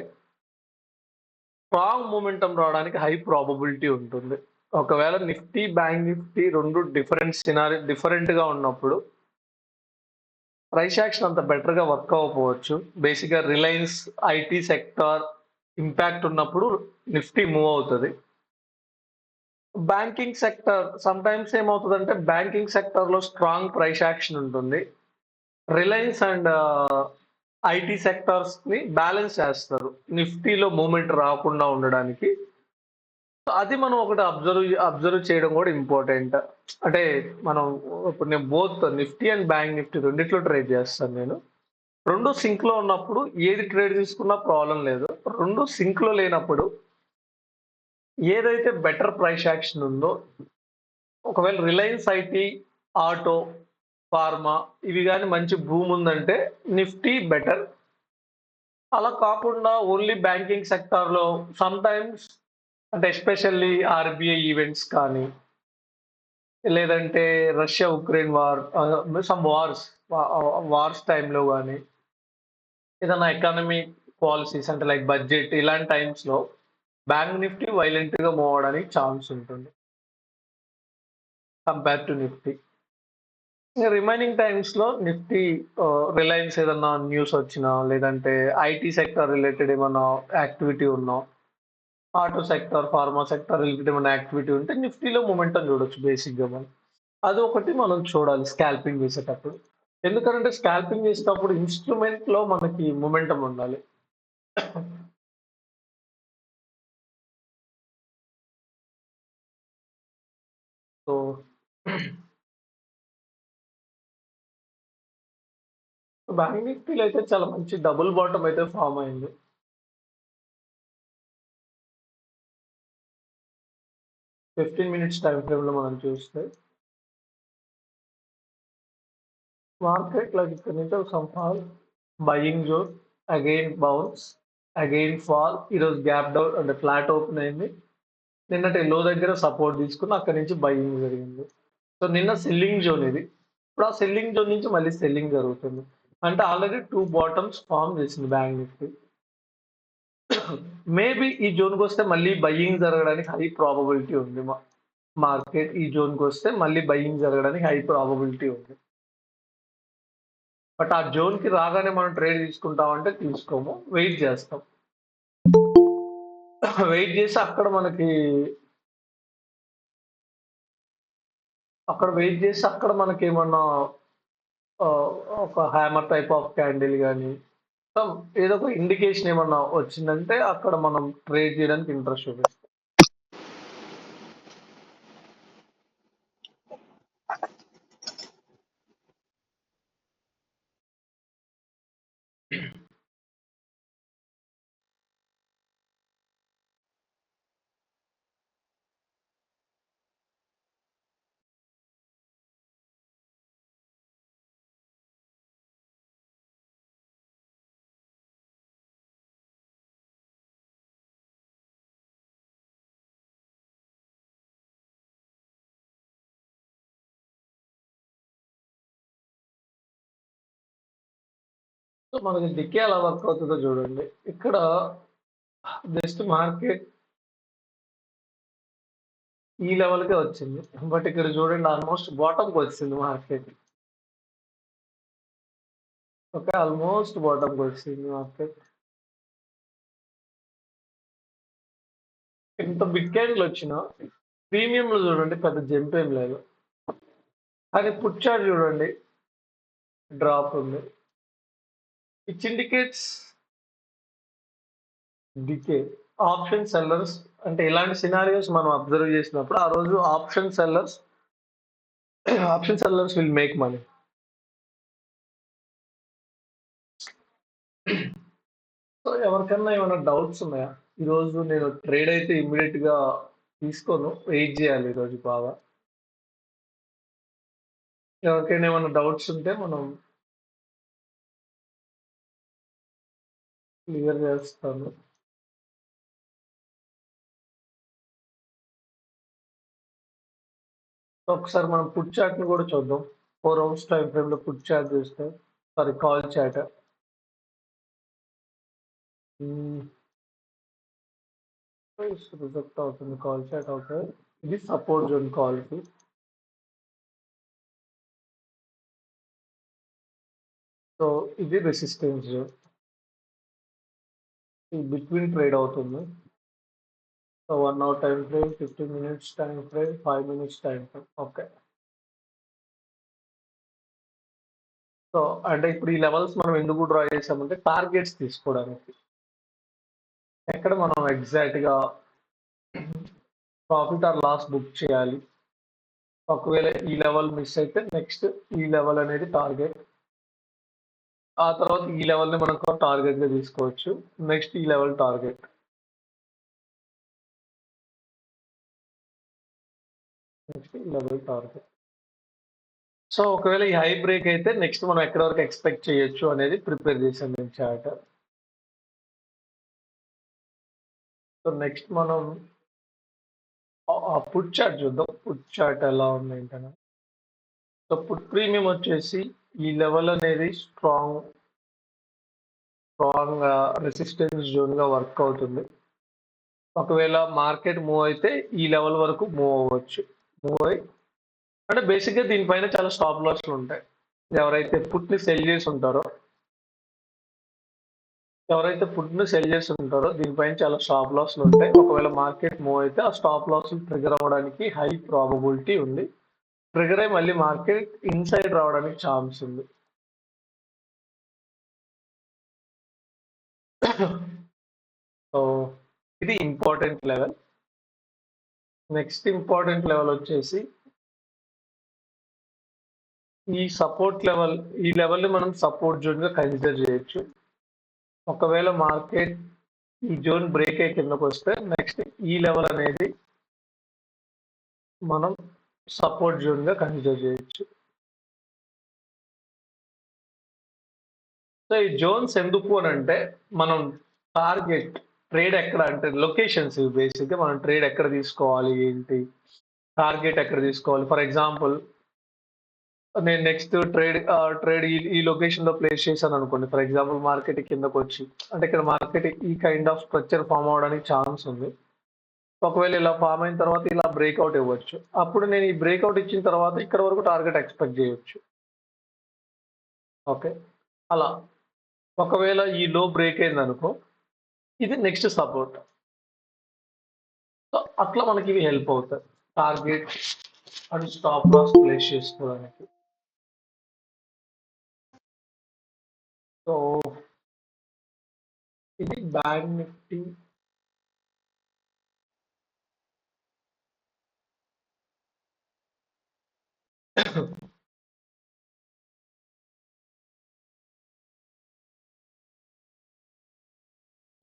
స్ట్రాంగ్ మొమెంటమ్ రావడానికి హై ప్రాబబిలిటీ ఉంటుంది. ఒకవేళ నిఫ్టీ, బ్యాంక్ నిఫ్టీ 2 డిఫరెంట్‌గా ఉన్నప్పుడు ప్రైస్ యాక్షన్ అంత బెటర్‌గా వర్క్ అవ్వకపోవచ్చు. బేసిక్‌గా రిలయన్స్ ఐటీ సెక్టార్ ఇంపాక్ట్ ఉన్నప్పుడు నిఫ్టీ మూవ్ అవుతది. బ్యాంకింగ్ సెక్టార్ సమ్‌టైమ్స్ ఏమవుతదంటే బ్యాంకింగ్ సెక్టార్‌లో స్ట్రాంగ్ ప్రైస్ యాక్షన్ ఉంటుంది. రిలయన్స్ అండ్ ఐటీ సెక్టార్స్‌ని బ్యాలెన్స్ చేస్తారు. నిఫ్టీలో మూవ్‌మెంట్ రాకుండా ఉండడానికి. అది మనం ఒకటి అబ్జర్వ్ చేయడం కూడా ఇంపార్టెంట్. అంటే మనం ఇప్పుడు నేను both Nifty and bank Nifty రెండిట్లో ట్రేడ్ చేస్తాను నేను. 2 సింక్‌లో ఉన్నప్పుడు ఏది ట్రేడ్ తీసుకున్నా ప్రాబ్లమ్ లేదు. 2 సింక్‌లో లేనప్పుడు ఏదైతే బెటర్ ప్రైస్ యాక్షన్ ఉందో ఒకవేళ రిలయన్స్ ఐటీ, ఆటో, ఫార్మా ఇవి గాని మంచి బూమ్ ఉందంటే నిఫ్టీ బెటర్. అలా కాకుండా ఓన్లీ బ్యాంకింగ్ సెక్టార్‌లో సమ్‌టైమ్స్ అంటే ఎస్పెషల్లీ ఆర్‌బీఐ ఈవెంట్స్ కానీ లేదంటే Russia, Ukraine war some wars టైమ్‌లో గాని, ఏదైనా ఎకానమిక్ పాలిసీస్ అంటే లైక్ బడ్జెట్ ఇలాంటి టైమ్స్‌లో బ్యాంక్ నిఫ్టీ వైలెంట్‌గా మూవ్ అవ్వడానికి ఛాన్స్ ఉంటుంది. Compare to Nifty. ఇంక రిమైనింగ్ టైమ్స్‌లో నిఫ్టీ రిలయన్స్ ఏదన్నా న్యూస్ వచ్చినా, లేదంటే ఐటీ సెక్టార్ రిలేటెడ్ ఏమన్నా యాక్టివిటీ ఉన్నా, auto sector, pharma sector related ఏమన్నా యాక్టివిటీ ఉంటే నిఫ్టీలో మొమెంటం చూడొచ్చు బేసిక్‌గా మనం. అదొకటి మనం చూడాలి స్కాల్పింగ్ చేసేటప్పుడు. ఎందుకనంటే స్కాల్పింగ్ చేసేటప్పుడు ఇన్‌స్ట్రుమెంట్‌లో మనకి మొమెంటమ్ ఉండాలి. సో, బ్యాంక్ నిఫ్టీలో అయితే చాలా మంచి డబుల్ బాటమ్ అయితే ఫార్మ్ అయింది. 15 మినిట్స్ టైమ్ ఫ్రేమ్‌లో మనం చూస్తే మార్కెట్ లైక్ ఇక్కడ నుంచి ఒక some fall, buying zone, again bounce, again fall. ఈరోజు గ్యాప్ డౌన్ అంటే ఫ్లాట్ ఓపెన్ అయింది. నిన్నటి లో దగ్గర సపోర్ట్ తీసుకొని అక్కడి నుంచి బయింగ్ జరిగింది. సో, నిన్న సెల్లింగ్ జోన్ ఇది. ఇప్పుడు ఆ సెల్లింగ్ జోన్ నుంచి మళ్ళీ సెల్లింగ్ జరుగుతుంది. అంటే ఆల్రెడీ 2 బాటమ్స్ ఫార్మ్ చేసింది బ్యాంక్ నిఫ్టీ. మేబీ ఈ జోన్‌కొస్తే మళ్ళీ బయింగ్ జరగడానికి హై ప్రాబబిలిటీ ఉంది. మార్కెట్ ఈ జోన్‌కొస్తే మళ్ళీ బయింగ్ జరగడానికి హై ప్రాబబిలిటీ ఉంది. బట్ ఆ జోన్‌కి రాగానే మనం ట్రేడ్ తీసుకుంటామంటే తీసుకోము. వెయిట్ చేస్తాం. వెయిట్ చేసి అక్కడ వెయిట్ చేసి అక్కడ మనకేమన్నా ఆహ్, ఒక హ్యామర్ టైప్ ఆఫ్ క్యాండిల్ గాని, సమ్ ఏదో ఒక ఇండికేషన్ ఏమన్నా వచ్చిందంటే అక్కడ మనం ట్రేడ్ చేయడానికి ఇంట్రెస్ట్ చూపిస్తాం. సో మనకి డికే ఎలా వర్క్ అవుతదో చూడండి. ఇక్కడ జస్ట్ మార్కెట్ ఈ లెవెల్‌కే వచ్చింది. బట్ ఇక్కడ చూడండి ఆల్‌మోస్ట్ బాటమ్‌కొచ్చేసింది మార్కెట్. ఓకే. ఆల్‌మోస్ట్ బాటమ్‌కొచ్చేసింది మార్కెట్. ఇంత బిగ్ క్యాండిలొచ్చినా ప్రీమియంలో చూడండి పెద్ద జంప్ ఏం లేదు. కానీ పుట్ చార్ట్ చూడండి డ్రాప్ ఉంది. Which indicates decay. Option sellers అంటే ఇలాంటి సినారియోస్ మనం అబ్జర్వ్ చేసినప్పుడు ఆ రోజు option sellers will make money. So ఎవరికన్నా ఏమైనా డౌట్స్ ఉన్నాయా? ఈరోజు నేను ట్రేడ్ అయితే ఇమ్మీడియేట్‌గా తీసుకోను. వెయిట్ చేయాలి ఈరోజు బాగా. ఎవరికైనా ఏమైనా డౌట్స్ ఉంటే మనం క్లియర్ చేస్తాను. ఒకసారి మనం పుట్ చాట్‌ని కూడా చూద్దాం. 4 అవర్స్ టైమ్ ఫ్రేమ్‌లో పుట్ చాట్ చూస్తే sorry call chart. Hmm. Reject అవుతుంది. కాల్ చాట్ అవుతది. ఇది సపోర్ట్ జోన్ కాల్‌కి. సో ఇది రెసిస్టెన్స్ జోన్. ఈ బిట్వీన్ ట్రేడ్ అవుతుంది. So 1 hour time frame, 15 minutes time frame, 5 minutes time frame. Okay. So అంటే ఇప్పుడు ఈ లెవెల్స్ మనం ఎందుకు డ్రా చేసామంటే టార్గెట్స్ తీసుకోవడానికి. ఎక్కడ మనం ఎగ్జాక్ట్‌గా ప్రాఫిట్ ఆర్ లాస్ బుక్ చేయాలి. ఒకవేళ ఈ లెవెల్ మిస్ అయితే నెక్స్ట్ ఈ లెవెల్ అనేది టార్గెట్. ఆ తర్వాత ఈ లెవెల్‌ని మనం టార్గెట్‌గా తీసుకోవచ్చు. నెక్స్ట్ ఈ లెవెల్ టార్గెట్. నెక్స్ట్ ఈ లెవెల్ టార్గెట్. సో ఒకవేళ ఈ హై బ్రేక్ అయితే నెక్స్ట్ మనం ఎక్కడి వరకు ఎక్స్‌పెక్ట్ చేయొచ్చు అనేది ప్రిపేర్ చేశాను నేను చార్ట్. సో నెక్స్ట్ మనం పుట్ చార్ట్ చూద్దాం. పుట్ చార్ట్ ఎలా ఉంది ఏంటని. సో పుట్ ప్రీమియం వచ్చేసి ఈ లెవెల్ అనేది స్ట్రాంగ్ రెసిస్టెన్స్ జోన్‌గా వర్క్ అవుతుంది. ఒకవేళ మార్కెట్ మూవ్ అయితే ఈ లెవెల్ వరకు మూవ్ అవ్వచ్చు. మూవ్ అయ్యి అంటే బేసిక్‌గా దీనిపైన చాలా స్టాప్ లాస్‌లు ఉంటాయి. ఎవరైతే పుట్‌ని సెల్ చేసి ఉంటారో దీనిపైన చాలా స్టాప్ లాస్‌లు ఉంటాయి. ఒకవేళ మార్కెట్ మూవ్ అయితే ఆ స్టాప్ లాస్‌లు ట్రిగ్గర్ అవ్వడానికి హై ప్రాబబిలిటీ ఉంది. ట్రిగ్గర్ అయ్యి మళ్ళీ మార్కెట్ ఇన్‌సైడ్ రావడానికి ఛాన్స్ ఉంది. సో ఇది important level. Next important level వచ్చేసి ఈ లెవెల్‌ని మనం సపోర్ట్ జోన్‌గా కన్సిడర్ చేయొచ్చు. ఒకవేళ మార్కెట్ ఈ జోన్ బ్రేక్ అయ్యి కిందకొస్తే నెక్స్ట్ ఈ లెవెల్ అనేది మనం సపోర్ట్ జోన్‌గా కన్సిడర్ చేయొచ్చు. సో ఈ జోన్స్ ఎందుకు అనంటే మనం టార్గెట్ ట్రేడ్ ఎక్కడ అంటే లొకేషన్స్ ఇవి బేసిక్‌గా మనం ట్రేడ్ ఎక్కడ తీసుకోవాలి ఏంటి? టార్గెట్ ఎక్కడ తీసుకోవాలి? ఫర్ ఎగ్జాంపుల్ నేను నెక్స్ట్ ట్రేడ్ ఈ లొకేషన్‌లో ప్లేస్ చేశాననుకోండి. ఫర్ ఎగ్జాంపుల్ మార్కెట్ కిందకొచ్చి అంటే ఇక్కడ మార్కెట్ ఈ కైండ్ ఆఫ్ స్ట్రక్చర్ ఫార్మ్ అవ్వడానికి ఛాన్స్ ఉంది. ఒకవేళ ఇలా ఫార్మ్ అయిన తర్వాత ఇలా బ్రేక్‌ఔట్ ఇవ్వచ్చు. అప్పుడు నేను ఈ బ్రేక్‌ఔట్ ఇచ్చిన తర్వాత ఇక్కడ వరకు టార్గెట్ ఎక్స్‌పెక్ట్ చేయొచ్చు. ఓకే. అలా. ఒకవేళ ఈ లో బ్రేక్ అయిందనుకో, ఇది నెక్స్ట్ సపోర్ట్. సో, అట్లా మనకి ఇవి హెల్ప్ అవుతాయి. Target and stop loss place చేసుకోవడానికి. సో, ఇది bank Nifty.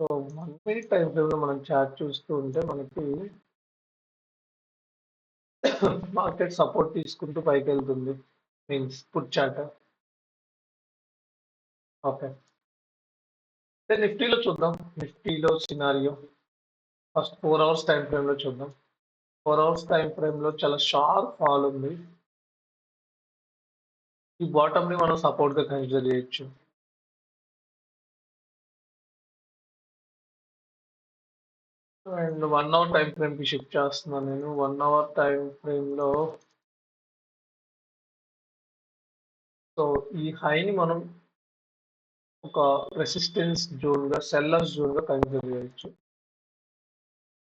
So, 1 minute time ఫ్రేమ్‌లో మనం చార్ట్ చూస్తూ ఉంటే మనకి మార్కెట్ సపోర్ట్ తీసుకుంటూ పైకెళ్తుంది. Means put chart. ఓకే. నిఫ్టీలో చూద్దాం. నిఫ్టీలో సినారియో ఫస్ట్ 4 అవర్స్ టైమ్ ఫ్రేమ్‌లో చూద్దాం. 4 అవర్స్ టైమ్ ఫ్రేమ్‌లో చాలా షార్ప్ ఫాల్ ఉంది. ఈ బాటమ్‌ని మనం సపోర్ట్‌గా కన్సిడర్ చేయొచ్చు. అండ్ 1 అవర్ టైమ్ ఫ్రేమ్‌కి షిఫ్ట్ చేస్తున్నాను నేను. 1 అవర్ టైమ్ ఫ్రేమ్‌లో సో, ఈ హైని మనం ఒక రెసిస్టెన్స్ జోన్‌గా, సెల్లర్స్ జోన్‌గా కన్సిడర్ చేయొచ్చు.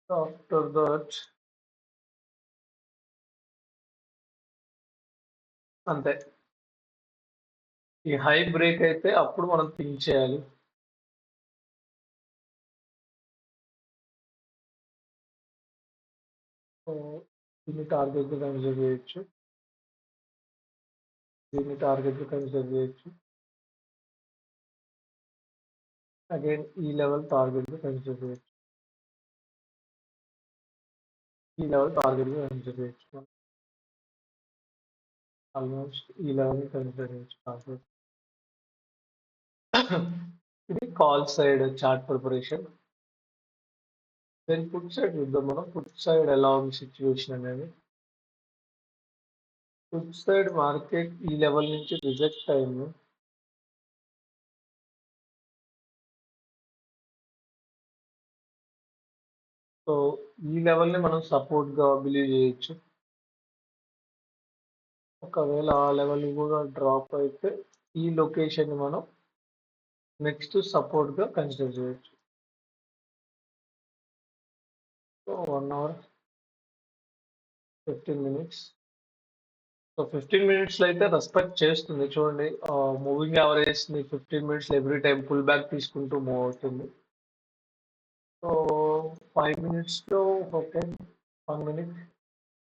ఆఫ్టర్ దట్ అంతే. ఈ హై బ్రేక్ అయితే అప్పుడు మనం థింక్ చేయాలి. సో, దీన్ని టార్గెట్‌గా కన్సిడర్ చేయొచ్చు. దీన్ని టార్గెట్‌గా కన్సిడర్ చేయొచ్చు. అగైన్ ఈ లెవెల్ టార్గెట్‌గా కన్సిడర్ చేయొచ్చు. ఈ లెవెల్ టార్గెట్‌గా కన్సిడర్ చేయొచ్చు. ఆల్మోస్ట్ ఈ లెవెల్‌ని కన్సిడర్ చేయొచ్చు టార్గెట్. ఇది call side chart preparation. Then put side చూద్దాం మనం. పుట్ సైడ్ ఎలా ఉంది సిచ్యువేషన్ అనేది. పుట్ సైడ్ మార్కెట్ ఈ లెవెల్ నుంచి రిజెక్ట్ అయింది. సో ఈ లెవెల్‌ని మనం సపోర్ట్‌గా బిలీవ్ చేయొచ్చు. ఒకవేళ ఆ లెవెల్ కూడా డ్రాప్ అయితే ఈ లొకేషన్‌ని మనం నెక్స్ట్ సపోర్ట్‌గా కన్సిడర్ చేయొచ్చు. So 1 hour 15 minutes. సో 15 మినిట్స్‌లో అయితే రెస్పెక్ట్ చేస్తుంది. చూడండి మూవింగ్ యావరేజ్‌ని 15 మినిట్స్‌లో ఎవ్రీ టైమ్ పుల్ బ్యాక్ తీసుకుంటూ మూవ్ అవుతుంది. సో 5 మినిట్స్‌లో ఓకే. 1 మినిట్.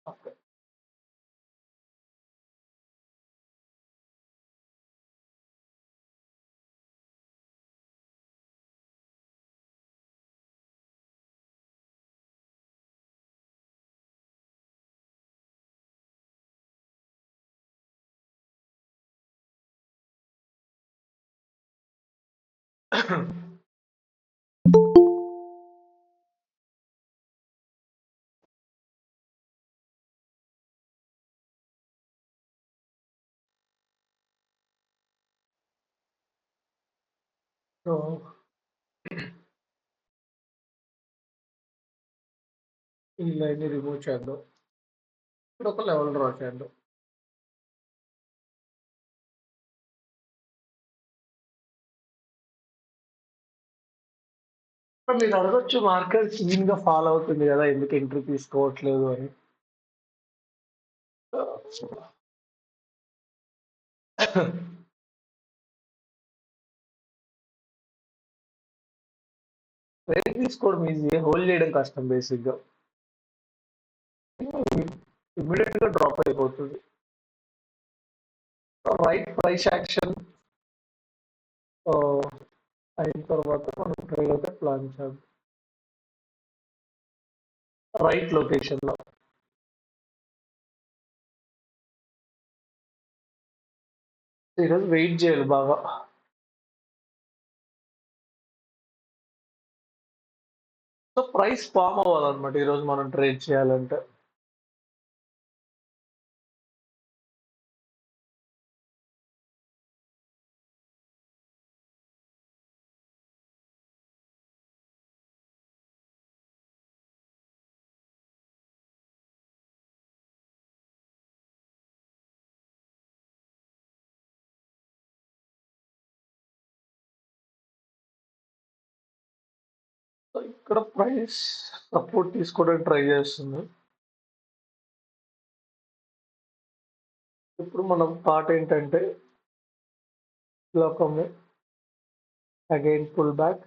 ఓకే. సో ఈ లైన్‌ని రిమూవ్ చేద్దాం. ఇప్పుడు ఒక లెవెల్ డ్రా చేద్దాం. ఇప్పుడు మీరు అడగొచ్చు మార్కెట్ క్లీన్‌గా ఫాలో అవుతుంది కదా! ఎందుకు ఎంట్రీ తీసుకోవట్లేదు అని. ట్రేడ్ తీసుకోవడం ఈజీ. హోల్డ్ చేయడం కష్టం బేసిక్‌గా. ఇమ్మీడియేట్‌గా డ్రాప్ అయిపోతుంది. రైట్ ప్రైస్ యాక్షన్ ఆహ్, అయిన తర్వాత మనం ట్రేడ్ అయితే ప్లాన్ చేద్దాం. రైట్ లొకేషన్‌లో. ఈరోజు వెయిట్ చేయాలి బాగా. సో ప్రైస్ ఫార్మ్ అవ్వాలన్నమాట ఈరోజు మనం ట్రేడ్ చేయాలంటే. సో ఇక్కడ ప్రైస్ సపోర్ట్ తీసుకోవడానికి ట్రై చేస్తుంది. ఇప్పుడు మనం థాట్ ఏంటంటే ఇలా ఒక move, again pull back,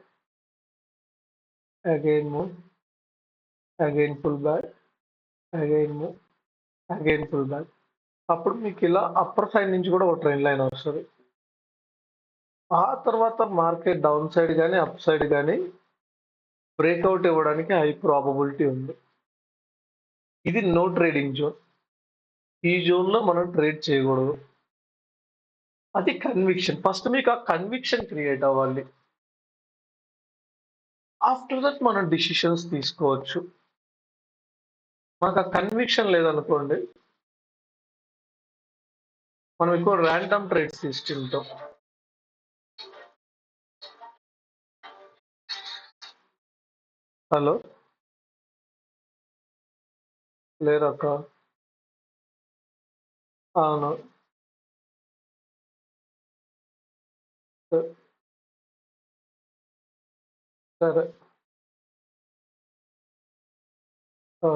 again move, again pull back, again move, again pull back. అప్పుడు మీకు ఇలా అప్పర్ సైడ్ నుంచి కూడా ఒక ట్రెండ్ లైన్ వస్తది. ఆ తర్వాత మార్కెట్ డౌన్ సైడ్ గాని, అప్ సైడ్ గాని బ్రేక్అవుట్ ఇవ్వడానికి హై ప్రాబబిలిటీ ఉంది. ఇది నో ట్రేడింగ్ జోన్. ఈ జోన్‌లో మనం ట్రేడ్ చేయకూడదు. అది కన్విక్షన్. ఫస్ట్ మీకు ఆ కన్విక్షన్ క్రియేట్ అవ్వాలి. ఆఫ్టర్ దట్ మనం డిసిషన్స్ తీసుకోవచ్చు. మనకు ఆ కన్విక్షన్ లేదనుకోండి, మనం ఎక్కువ ర్యాండమ్ ట్రేడ్స్ తీసుకుంటాం. హలో! లేరక్క. అవును. స సరే. ఆ!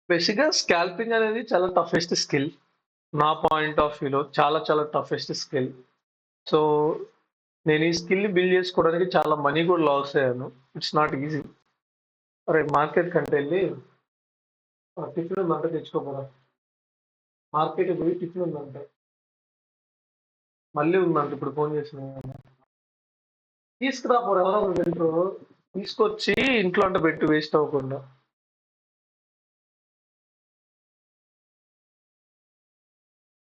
బేసిక్‌గా స్కాల్పింగ్ అనేది చాలా టఫెస్ట్ స్కిల్. నా పాయింట్ ఆఫ్ వ్యూలో చాలా చాలా టఫెస్ట్ స్కిల్. సో నేను ఈ స్కిల్‌ని బిల్డ్ చేసుకోవడానికి చాలా మనీ కూడా లాస్ అయ్యాను. It's not easy. అరే మార్కెట్ కంటెళ్ళి టిఫిన్ ఉందంట తెచ్చుకోపోరా. మార్కెట్‌కి పోయి టిఫిన్ ఉందంట. మళ్ళీ ఉందంట ఇప్పుడు ఫోన్ చేసిన. తీసుకురా పోరా ఎవరో ఒకరు తింటారు. తీసుకొచ్చి ఇంట్లో అంట పెట్టి వేస్ట్ అవ్వకుండా.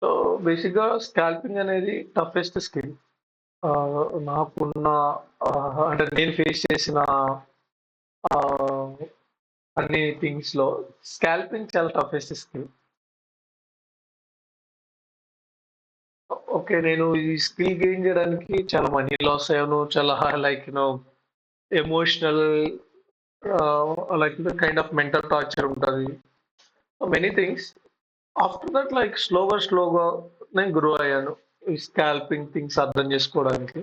సో బేసిక్‌గా స్కాల్పింగ్ అనేది టఫెస్ట్ స్కిల్. నాకున్న అంటే నేను ఫేస్ చేసిన ఆహ్, అన్ని థింగ్స్‌లో స్కాల్పింగ్ చాలా టఫెస్ట్ స్కిల్. ఓకే. నేను ఈ స్కిల్ గెయిన్ చేయడానికి చాలా మనీ లాస్ అయ్యాను. చాలా like emotional like kind of mental torture ఉంటది. Many things. After that like స్లోగా నేను గ్రో అయ్యాను. ఈ స్కాల్పింగ్ థింగ్స్ అర్థం చేసుకోవడానికి.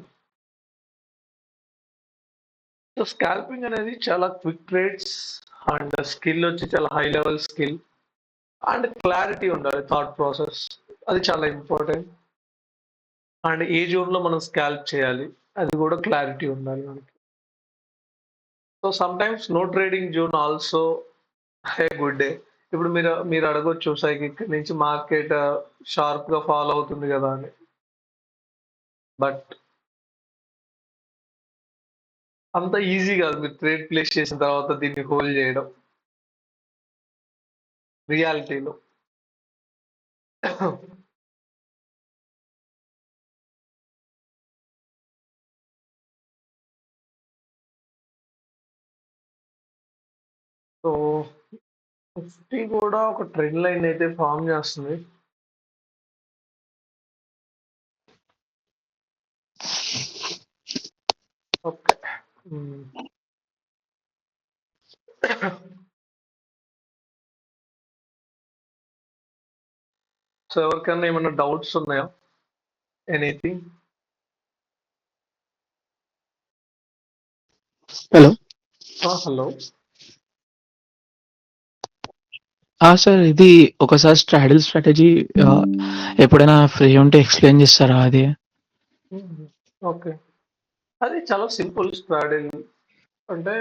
సో స్కాల్పింగ్ అనేది చాలా క్విక్ ట్రేడ్స్ అండ్ స్కిల్ వచ్చి చాలా high level skill and clarity ఉండాలి థాట్ ప్రాసెస్. అది చాలా ఇంపార్టెంట్. అండ్ ఏ జోన్‌లో మనం స్కాల్ప్ చేయాలి. అది కూడా క్లారిటీ ఉండాలి మనకి. So sometimes no trading zone also a good day. ఇప్పుడు మీరు మీరు అడగొచ్చు సైకి ఇక్కడి నుంచి మార్కెట్ షార్ప్‌గా ఫాలో అవుతుంది గదా అని. బట్ అంత ఈజీ గాదు. మీరు ట్రేడ్ ప్లేస్ చేసిన తర్వాత దీన్ని హోల్డ్ జేయడం రియాలిటీలో. సో నిఫ్టీ గూడా ఒక ట్రెండ్ లైన్ అయితే ఫార్మ్ జేస్తుంది. ఓకే. హ్మ్. సో ఎవరికన్నా ఏమన్నా డౌట్స్ ఉన్నాయా? ఎనీథింగ్? హలో. హలో. సార్ ఇది ఒకసారి స్ట్రాడిల్ స్ట్రాటజీ ఎప్పుడైనా ఫ్రీ ఉంటే ఎక్స్‌ప్లెయిన్ చేస్తారా అది? ఓకే. అది చాలా సింపుల్ స్ట్రాడిల్. అంటే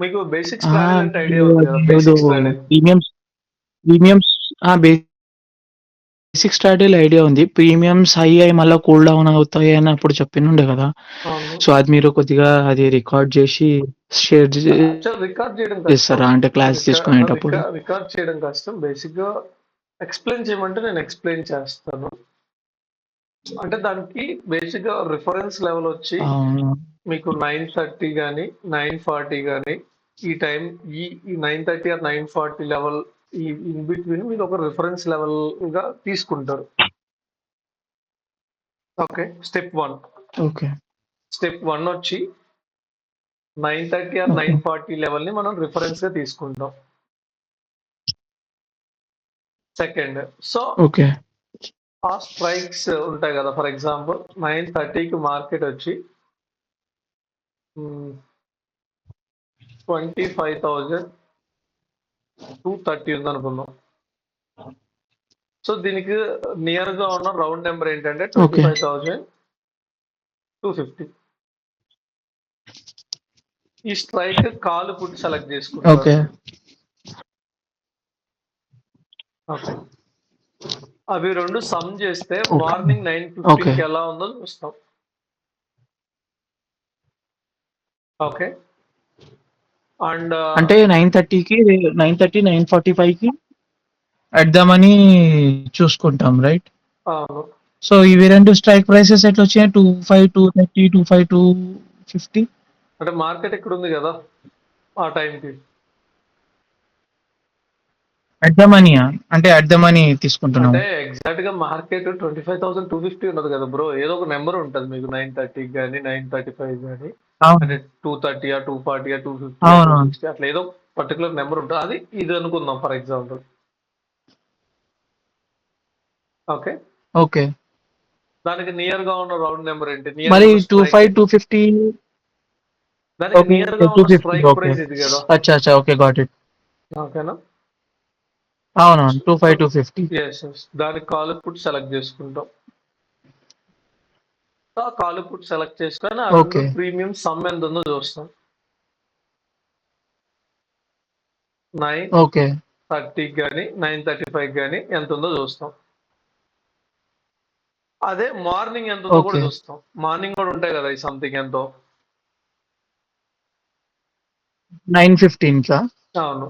మీకు బేసిక్ అహా! స్ట్రాడిల్ అంటే ఐడియా ఉంది గదా! లేదు. Basic straddle. Premiums premiums basic strategy idea ఉంది. ప్రీమియమ్స్ హై అయ్యి మళ్ళా కూల్ డౌన్ అవుతాయి అని అప్పుడు చెప్పినుండే గదా! అవును. సో, అది మీరు కొద్దిగా అది రికార్డ్ చేసి షేర్ యాక్చువల్ రికార్డ్ చేయడం కష్టం. చేస్తారా? అంటే క్లాస్ తీసుకునేటప్పుడు. రికార్డ్ చేయడం కష్టం. బేసిక్‌గా ఎక్స్‌ప్లెయిన్ చేయమంటే నేను ఎక్స్‌ప్లెయిన్ చేస్తాను. అంటే దానికి బేసిక్‌గా రిఫరెన్స్ లెవెల్ వచ్చి అవును. మీకు 9:30 గాని, 9:40 గాని ఈ టైం ఈ ఈ 9:30 ఆర్ 9:40 లెవెల్ ఈ ఇన్ బిట్వీన్ మీరు ఒక రిఫరెన్స్ లెవెల్‌గా తీసుకుంటారు. ఓకే. స్టెప్ 1. ఓకే. స్టెప్ 1 వచ్చి 9:30 ఆర్ ఓకే. 9:40 లెవెల్‌ని మనం రిఫరెన్స్‌గా తీసుకుంటాం. సెకండ్. So okay. ఆ స్ట్రైక్స్ ఉంటాయి కదా! ఫర్ ఎగ్జాంపుల్ 9:30కి మార్కెట్ వచ్చి 25,230 ఉందనుకుందాం. సో దీనికి నియర్‌గా ఉన్న రౌండ్ నెంబర్ ఏంటంటే ఓకే. 25,250. ఈ స్ట్రైక్ కాల్ పుట్ సెలెక్ట్ చేసుకుంటారు. ఓకే. ఓకే. అవి 2 సమ్ చేస్తే ఓకే. Morning okay. 9:15కి ఎలా ఉందో చూస్తాం. ఓకే. అండ్ అంటే 9:30కి 9:30, 9:45కి అడ్దామని చూసుకుంటాం రైట్? అవును. సో, ఇవి 2 స్ట్రైక్ ప్రైసెస్ ఎట్లొచ్చినాయి? 25, 230, 25, 250 అంటే మార్కెట్ ఇక్కడ ఉంది కదా! ఆ టైంకి. అట్ ద మనీయా? అంటే అట్ ద మనీ తీసుకుంటున్నాం. అంటే ఎగ్జాక్ట్‌గా మార్కెట్ 25,250 ఉండదు కదా బ్రో! ఏదో ఒక నంబర్ ఉంటది మీకు 9:30కి గాని, 9:35 గాని, అవును. అంటే 230 240 250 అవునవును. 260 అట్లా ఏదో పర్టిక్యులర్ నంబర్ ఉంటది. అది ఇది అనుకుందాం ఫర్ ఎగ్జాంపుల్. ఓకే. ఓకే. దానికి నియర్‌గా ఉన్న రౌండ్ నంబర్ ఏంటి? మరి నియర్‌గా ఉన్న స్ట్రైక్ 25, 250 దానికి ఓకే. నియర్‌గా ఉన్న 250 స్ట్రైక్ ఓకే. ప్రైస్ ఇది కదా! అచ్చా! అచ్చా! ఓకే. Got it. ఓకేనా? అవునవును. 25, 250. దానికి కాల్ పుట్ సెలెక్ట్ చేసుకుంటాం. సో, ఆ కాల్ పుట్ సెలెక్ట్ చేసుకొని ఆ 2 ఓకే. ప్రీమియం సమ్ ఎంత ఉందో చూస్తాం. ఓకే. 9:30 గాని, 9:35 గాని ఎంత ఉందో చూస్తాం. అదే మార్నింగ్ ఎంత ఉందో కూడా ఓకే. చూస్తాం. మార్నింగ్ కూడా ఉంటాయి కదా! ఈ సంథింగ్ ఎంతో. 9:15కా? అవును.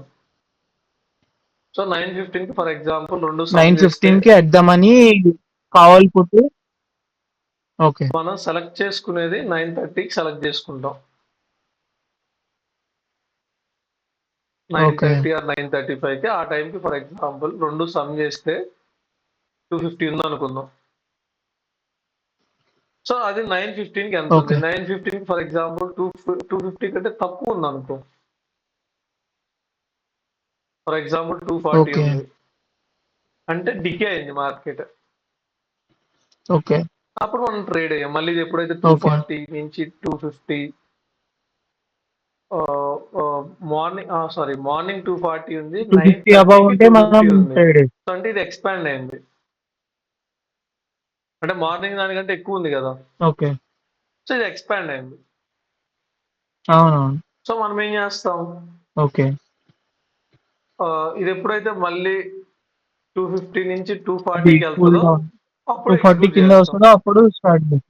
సో, 9:15కి ఫర్ ఎగ్జాంపుల్ 2 సమ్ చేస్తే 9:15కి ఎట్ ద మనీ కావాలి పుట్టు. ఓకే. మనం సెలెక్ట్ చేసుకునేది 9:30కి సెలెక్ట్ చేసుకుంటాం. ఓకే. 9:30 ఆర్ 9:35కి ఆ టైంకి ఫర్ ఎగ్జాంపుల్ 2 సమ్ చేస్తే 250 ఉందనుకుందాం. సో, అది 9:15కి ఎంతుంది? ఓకే. 9:15కి ఫర్ ఎగ్జాంపుల్ 250 కంటే తక్కువ ఉందనుకో. For example 240 okay. ఉంది. అంటే డికే అయింది మార్కెట్. ఓకే. అప్పుడు మనం ట్రేడ్ అయ్యాం. మళ్ళీ ఇది ఎప్పుడైతే ఓకే. 240 నుంచి 250 ఆహ్, ఆహ్, మార్నింగ్ 240 ఉంది. 250 అబోవ్ 9:30కి ఉంటే మనం 250 ఉంది. ట్రేడ్. సో, అంటే ఇది ఎక్స్‌పాండ్ అయింది. అంటే మార్నింగ్ దానికంటే ఎక్కువ ఉంది కదా! ఓకే. సో, ఇది ఎక్స్‌పాండ్ అయింది. అవునవును. సో, మనం ఏం చేస్తాం? ఓకే. ఇది ఎప్పుడైతే మళ్ళీ 250 నుంచి అది 240కి కూల్ ఎళ్తదో డౌన్. అప్పుడు 240 ఎగ్జిక్యూట్ కింద చేస్తాం. వస్తదో అప్పుడు స్టార్ట్ చేస్తాం.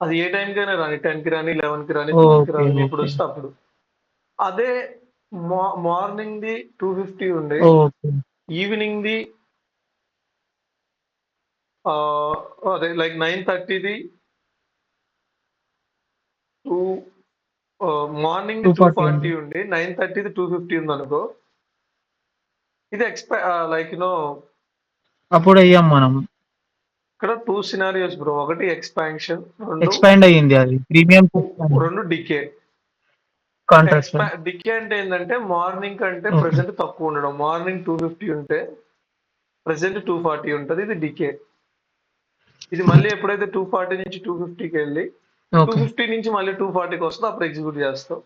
అది ఏ టైంకైనా రాని 10కి రాని, 11కి రాని, 12కి ఓకే. రాని ఓకే. ఎప్పుడొస్తే అప్పుడు. అదే మార్నింగ్‌ది 250 ఉండి, ఓకే. ఈవినింగ్‌ది ఆహ్, అదే లైక్ 9:30ది టూ మార్నింగ్‌ది 240 ఉంది. 240 ఉండి, 9:30ది 250 ఉందనుకో, ఇది లైక్ అప్పుడెయ్యం మనం. ఇక్కడ 2 సినారియోస్ బ్రో. ఒకటి ఎక్స్‌పాన్షన్, 2 ఎక్స్‌పాండ్ అయ్యింది అది. Premiums expand 2 decay. Contracts. Decay అంటే ఏందంటే మార్నింగ్ కంటే ఓకే. ప్రెజెంట్ తక్కువ ఉండడం. మార్నింగ్ 250 ఉంటే ప్రెజెంట్ 240 ఉంటది. ఇది డికే. ఇది మళ్ళీ ఎప్పుడైతే 240 నుంచి 250కెళ్ళి ఓకే. 250 నుంచి మళ్ళీ 240కి వస్తదో అప్పుడు ఎగ్జిక్యూట్ చేస్తాం.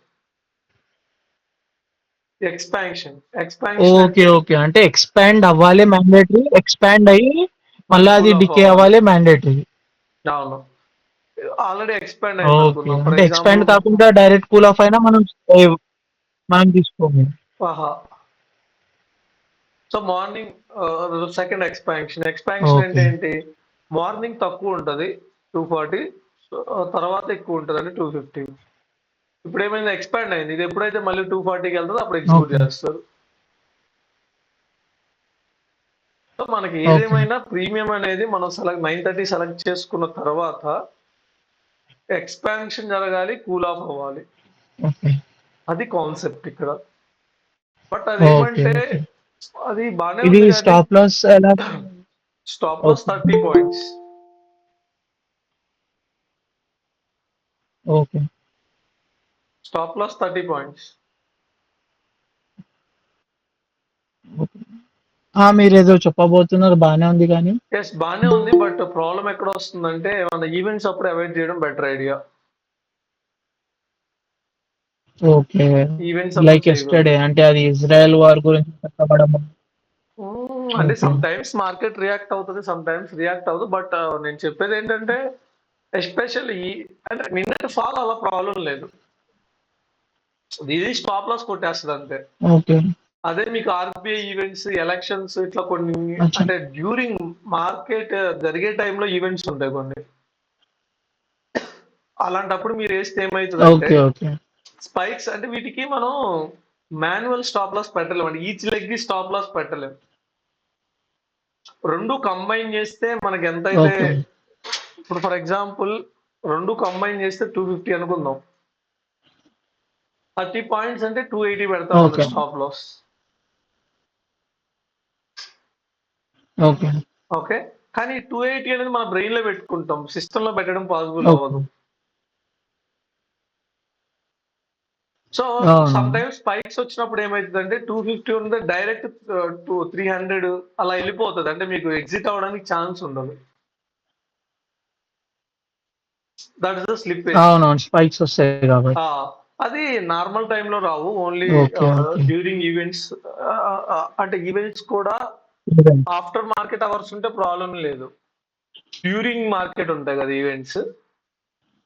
Expansion okay. అంటే ఓకే. అంటే ఎక్స్‌పాండ్ అవ్వాలే మ్యాండేటరీ. ఎక్స్‌పాండ్ అయ్యి మళ్ళీ మళ్ళా అది కూల్ ఆఫ్ డికే అవ్వాలి. అవ్వాలే మ్యాండేటరీ. అవును. Already expand okay. అయిందనుకుందాం. ఫర్ అంటే ఎగ్జాంపుల్ ఎక్స్‌పాండ్ కాకుండా డైరెక్ట్ కూల్ ఆఫ్ అయినా మనం తీసుకోము. ఆహా! So, morning second expansion okay. అంటే ఏంటి? మార్నింగ్ తక్కువుంటది 240 తర్వాత ఎక్కువుంటదండి 250. ఇప్పుడేమైంది ఎక్స్‌పాండ్ అయింది. ఇది ఎప్పుడైతే మళ్ళీ 240కెళ్తదో అప్పుడు ఎగ్జిక్యూట్ ఓకే. చేస్తారు. సో, మనకి ఓకే. ఏదేమైనా ప్రీమియం అనేది మనం 9:30 సెలెక్ట్ చేసుకున్న తర్వాత ఎక్స్‌పాన్షన్ జరగాలి, కూల్ ఆఫ్ అవ్వాలి. ఓకే. అది కాన్సెప్ట్ ఇక్కడ. But okay. అదేమంటే ఓకే. అది బానే ఇది ఉంది గానీ స్టాప్ లాస్ ఎలా? Stop loss okay. 30 points. Okay. Stop loss 30 points. Okay. మీరేదో చెప్పబోతున్నారు బానే ఉంది గానీ. బానే ఉంది. బట్ ప్రాబ్లమ్ ఎక్కడొస్తుందంటే మన ఈవెంట్స్ అప్పుడు అవాయిడ్ చేయడం బెటర్ ఐడియా. ఓకే. ఈవెంట్స్ అప్పుడు లైక్ చేయకూడదు. యెస్టర్‌డే అంటే అది ఇజ్రాయెల్ వార్ గురించి చెప్పబడము. అంటే okay. Some times market react అవుతది. సమ్ టైమ్స్ రియాక్ట్ అవ్వదు. బట్ నేను చెప్పేదేంటంటే ఎస్పెషల్లీ అంటే నిన్నటి ఫాల్ అలా ప్రాబ్లమ్ లేదు. ఇది స్టాప్ లాస్ కొట్టేస్తదంతే. ఓకే. అదే మీకు ఆర్‌బీఐ ఈవెంట్స్, ఎలక్షన్స్ ఇట్లా కొన్ని అచ్చా! అంటే డ్యూరింగ్ మార్కెట్ జరిగే టైంలో ఈవెంట్స్ ఉంటాయి కొన్ని. అలాంటప్పుడు మీరేస్తే ఏమైతదంటే ఓకే. ఓకే. స్పైక్స్ అంటే వీటికి మనం మాన్యువల్ స్టాప్ లాస్ పెట్టలేమండి. ఈచ్ లెగ్‌కి స్టాప్ లాస్ పెట్టలేం. 2 కంబైన్ చేస్తే మనకెంతైతే ఓకే. ఇప్పుడు ఫర్ ఎగ్జాంపుల్ 2 కంబైన్ చేస్తే 250 అనుకుందాం. 30 పాయింట్స్ అంటే 280 పెడతామన్న okay. Stop loss. Okay. Okay. కానీ 280 అనేది మన బ్రెయిన్‌లో పెట్టుకుంటాం. సిస్టమ్‌లో పెట్టడం పాసిబుల్ ఓకే. అవ్వదు. సో, సమ్ అవునవును. టైమ్స్ స్పైక్స్ వచ్చినప్పుడు ఏమైతదంటే 250 ఉన్నది డైరెక్ట్ 300 అలా ఎళ్ళిపోతది. అంటే మీకు ఎగ్జిట్ అవ్వడానికి ఛాన్స్ ఉండదు. That is the slippage. అవునవును. స్పైక్స్ వస్తాయి ఆ! కాబట్టి. అది నార్మల్ టైమ్‌లో రావు. Only okay. Okay. During events, అంటే ఈవెంట్స్ కూడా ఆఫ్టర్ మార్కెట్ అవర్స్ ఉంటే ప్రాబ్లమ్ లేదు. డ్యూరింగ్ మార్కెట్ ఉంటాయి కదా ఈవెంట్స్.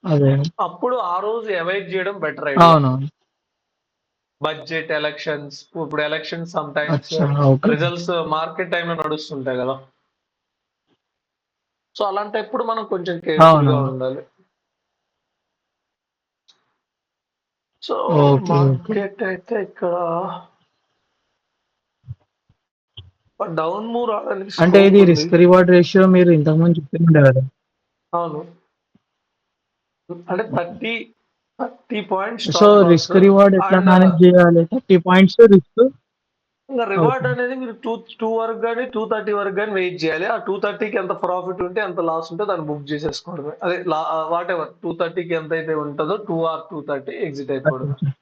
అదే. అప్పుడు ఆ రోజు అవాయిడ్ చేయడం బెటర్ ఐడియా. అవునవును. బడ్జెట్, ఎలక్షన్స్, ఇప్పుడు ఎలక్షన్స్ సమ్‌టైమ్స్ అచ్చా! ఓకే. రిజల్ట్స్ మార్కెట్ టైమ్‌లో నడుస్తుంటాయి గదా! సో, అలాంటప్పుడు మనం కొంచెం కేర్‌ఫుల్‌గా అవునవును. ఉండాలి. So, okay. ఓకే. మార్కెట్ అయితే ఇక్కడ డౌన్ మూవ్ రావడానికి అంటే స్కోప్ ఇది ఉంది. రిస్క్ రివార్డ్ రేషియో మీరు ఇంతకుముందు చెప్తుండే గదా! అవును. అంటే 30 points so, stop loss risk reward ఎట్లా అండ్ మేనేజ్ జేయాలి? 30 పాయింట్స్ రిస్క్. ఇంగ ఓకే. రివార్డ్ అనేది మీరు 2 వరకు గాని, 230 వరకు గాని వెయిట్ జేయాలి. ఆ 230కి ఎంత ప్రాఫిట్ ఉంటే, ఎంత లాస్ ఉంటే దాన్ని బుక్ జేసేసుకోవడమే. అదే వాటెవర్ 230కి ఎంతైతే ఉంటదో 2 ఆర్ 230 ఎగ్జిట్ అయిపోవడమే. అచ్చచ్చ!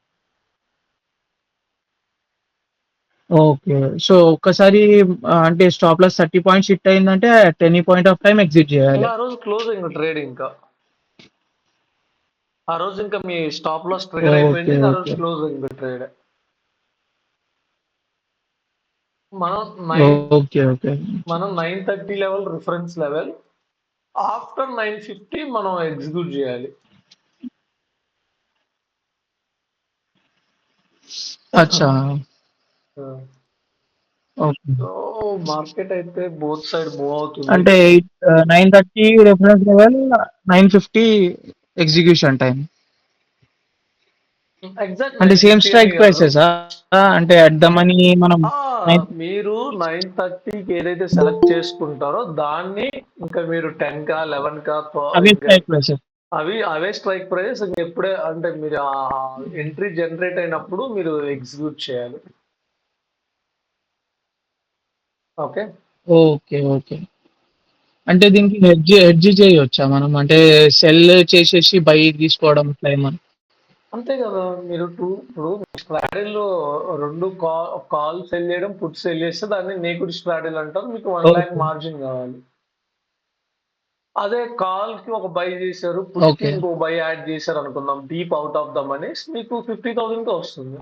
ఓకే. సో, ఒక్కసారి అంటే స్టాప్ లాస్ 30 పాయింట్స్ హిట్ అయిందంటే at any point of time exit ఇంగ జేయాలి. ఆ రోజు క్లోజ్ ఇంగ ట్రేడ్ ఇంకా. ఆ రోజు ఇంకా మీ స్టాప్ లాస్ ట్రిగ్గర్ ఓకే. అయిపోయింది. ఇంక ఆ రోజు ఓకే. క్లోజ్ ఇంక ట్రేడ్. మనం నైన్ ఓకే. ఓకే. మనం 930 లెవెల్ రిఫరెన్స్ లెవెల్. ఆఫ్టర్ 950 మనం ఎగ్జిక్యూట్ జేయాలి. అచ్చా! ఆ! ఓకే. సో, మార్కెట్ అయితే బోత్ సైడ్ మూవ్ అవుతుంది. అంటే 9:30 reference level, 9:50 execution time. Exact అంటే సేమ్ 950 అని స్ట్రైక్ గాదు. ప్రైసెసా? అంటే అట్ ద మనీ మనం ఆ! నైన్ మీరు 930కి ఏదైతే సెలెక్ట్ చేసుకుంటారో దాన్ని ఇంకా మీరు 10కా, 11కా అవే ఇంకా స్ట్రైక్ ప్రైసెస్. అవే స్ట్రైక్ ప్రైస్. ఇంకెప్పుడే అంటే మీరు ఎంట్రీ జనరేట్ అయినప్పుడు మీరు ఎగ్జిక్యూట్ చేయాలి. ఓకే. ఓకే. ఓకే. అంటే దీనికి హెడ్జ్ చేయొచ్చా మనం? అంటే సెల్ చేసేసి బై తీసుకోవడం అట్లా ఏమన్నా? అంతే గదా! మీరు ఇప్పుడు స్ట్రాడిల్‌లో 2 కాల్ సెల్ చేయడం, పుట్ సెల్ చేస్తే దాన్ని నేకుడ్ స్ట్రాడిల్ అంటారు. మీకు 1,00,000 ఓకే. మార్జిన్ గావాలి. అదే కాల్‌కి ఒక బై చేశారు. పుట్‌కి ఓకే. ఇంకో బై యాడ్ చేశారనుకుందాం. Deep out of the moneys మీకు 50,000కే వస్తుంది.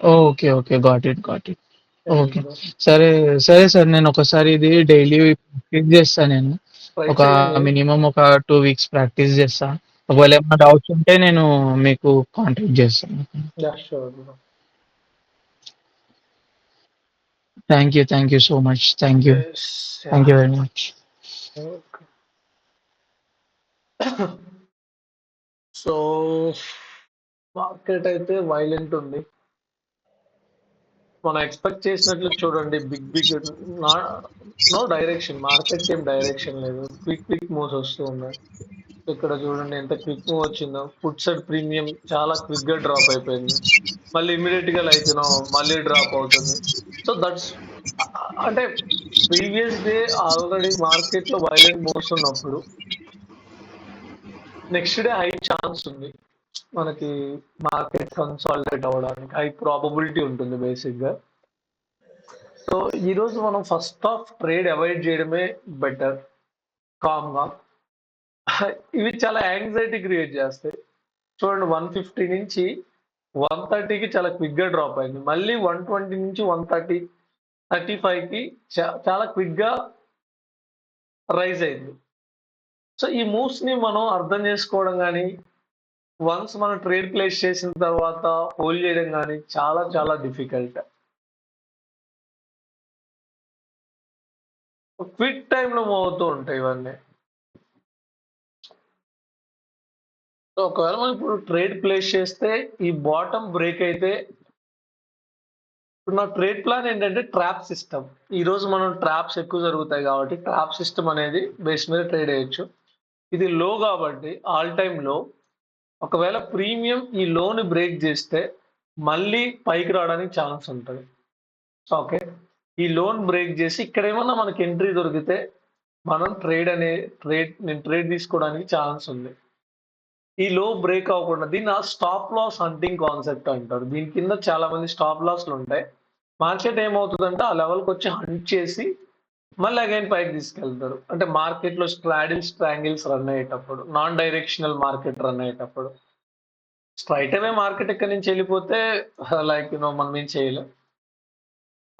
Okay. Okay. Got it. Got it. Yes okay. Bro. సరే, సరే సార్. నేనొకసారి ఇది డైలీ ప్రాక్టీస్ చేస్తా నేను. ట్రై ఒక చేయండి. మినిమమ్ ఒక 2 వీక్స్ ప్రాక్టీస్ చేస్తా. ఒకవేళ ఏమైనా డౌట్స్ ఉంటే నేను మీకు కాంటాక్ట్ చేస్తాను. Yeah! Sure bro. Thank you so much. Thank you. Yes. Thank yeah! You very much. Okay. So, market అయితే వైలెంట్ ఉంది. మనం ఎక్స్‌పెక్ట్ చేసినట్లు చూడండి బిగ్ నా నో డైరెక్షన్. మార్కెట్‌కి ఏం డైరెక్షన్ లేదు. క్విక్ మూవ్స్ వస్తూ ఉన్నాయి. ఇక్కడ చూడండి ఎంత క్విక్ మూవ్ వచ్చిందో. ఫుట్ సైడ్ ప్రీమియం చాలా క్విక్‌గా డ్రాప్ అయిపోయింది. మళ్ళీ ఇమ్మీడియేట్‌గా మళ్ళీ డ్రాప్ అవుతుంది. సో, దట్స్ అంటే ప్రీవియస్ డే ఆల్రెడీ మార్కెట్‌లో వైలెంట్ మూవ్స్ ఉన్నప్పుడు నెక్స్ట్ డే హై ఛాన్స్ ఉంది. మనకి మార్కెట్ కన్సాలిడేట్ అవ్వడానికి హై ప్రాబబిలిటీ ఉంటుంది బేసిక్‌గా. సో, ఈరోజు మనం ఫస్ట్ హాఫ్ ట్రేడ్ అవాయిడ్ చేయడమే బెటర్ కామ్‌గా. ఇవి చాలా యాంగ్జైటీ క్రియేట్ చేస్తాయి. చూడండి 150 నుంచి 130కి చాలా క్విక్‌గా డ్రాప్ అయింది. మళ్ళీ 120 నుంచి 130, 35కి చాలా క్విక్‌గా రైజ్ అయింది. సో, ఈ మూవ్స్‌ని మనం అర్థం చేసుకోవడం గాని, వన్స్ మనం ట్రేడ్ ప్లేస్ చేసిన తర్వాత హోల్డ్ చేయడం గాని చాలా డిఫికల్ట్. క్విక్ టైమ్‌లో మూవ్ అవుతూ ఉంటాయి ఇవన్నీ. సో, ఒకవేళ మనం ఇప్పుడు ట్రేడ్ ప్లేస్ చేస్తే ఈ బాటమ్ బ్రేక్ అయితే ఇప్పుడు నా ట్రేడ్ ప్లాన్ ఏంటంటే ట్రాప్ సిస్టమ్. ఈరోజు మనం ట్రాప్స్ ఎక్కువ జరుగుతాయి కాబట్టి ట్రాప్ సిస్టమ్ అనేది బేస్ మీద ట్రేడ్ చేయొచ్చు. ఇది లో కాబట్టి ఆల్ టైమ్ లో. ఒకవేళ ప్రీమియం ఈ లోని బ్రేక్ చేస్తే మళ్ళీ పైకి రావడానికి ఛాన్స్ ఉంటది. ఓకే. ఈ లోన్ బ్రేక్ చేసి ఇక్కడ ఏమన్నా మనకి ఎంట్రీ దొరికితే మనం నేను ట్రేడ్ తీసుకోవడానికి ఛాన్స్ ఉంది. ఈ లో బ్రేక్ అవ్వకుండా దీన్ని స్టాప్ లాస్ హంటింగ్ కాన్సెప్ట్ అంటారు. దీని కింద చాలా మంది స్టాప్ లాస్‌లు ఉంటాయి. మార్కెట్ ఏమవుతదంటే ఆ లెవెల్‌కొచ్చి హంట్ చేసి మళ్ళీ అగైన్ పైకి తీసుకెళ్తారు. అంటే మార్కెట్‌లో స్ట్రాడిల్స్, ట్రయాంగిల్స్ రన్ అయ్యేటప్పుడు, నాన్ డైరెక్షనల్ మార్కెట్ రన్ అయ్యేటప్పుడు. స్ట్రెయిట్ అవే మార్కెట్ ఇక్కడి నుంచి ఎళ్ళిపోతే మనం ఏం చేయలేం.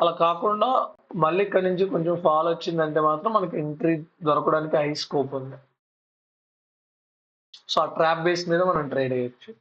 అలా కాకుండా మళ్ళీ ఇక్కడి నుంచి కొంచెం ఫాల్ వచ్చిందంటే మాత్రం మనకి ఎంట్రీ దొరకడానికి హై స్కోప్ ఉంది. సో, ఆ ట్రాప్ బేస్ మీద మనం ట్రేడ్ ఎయొచ్చు.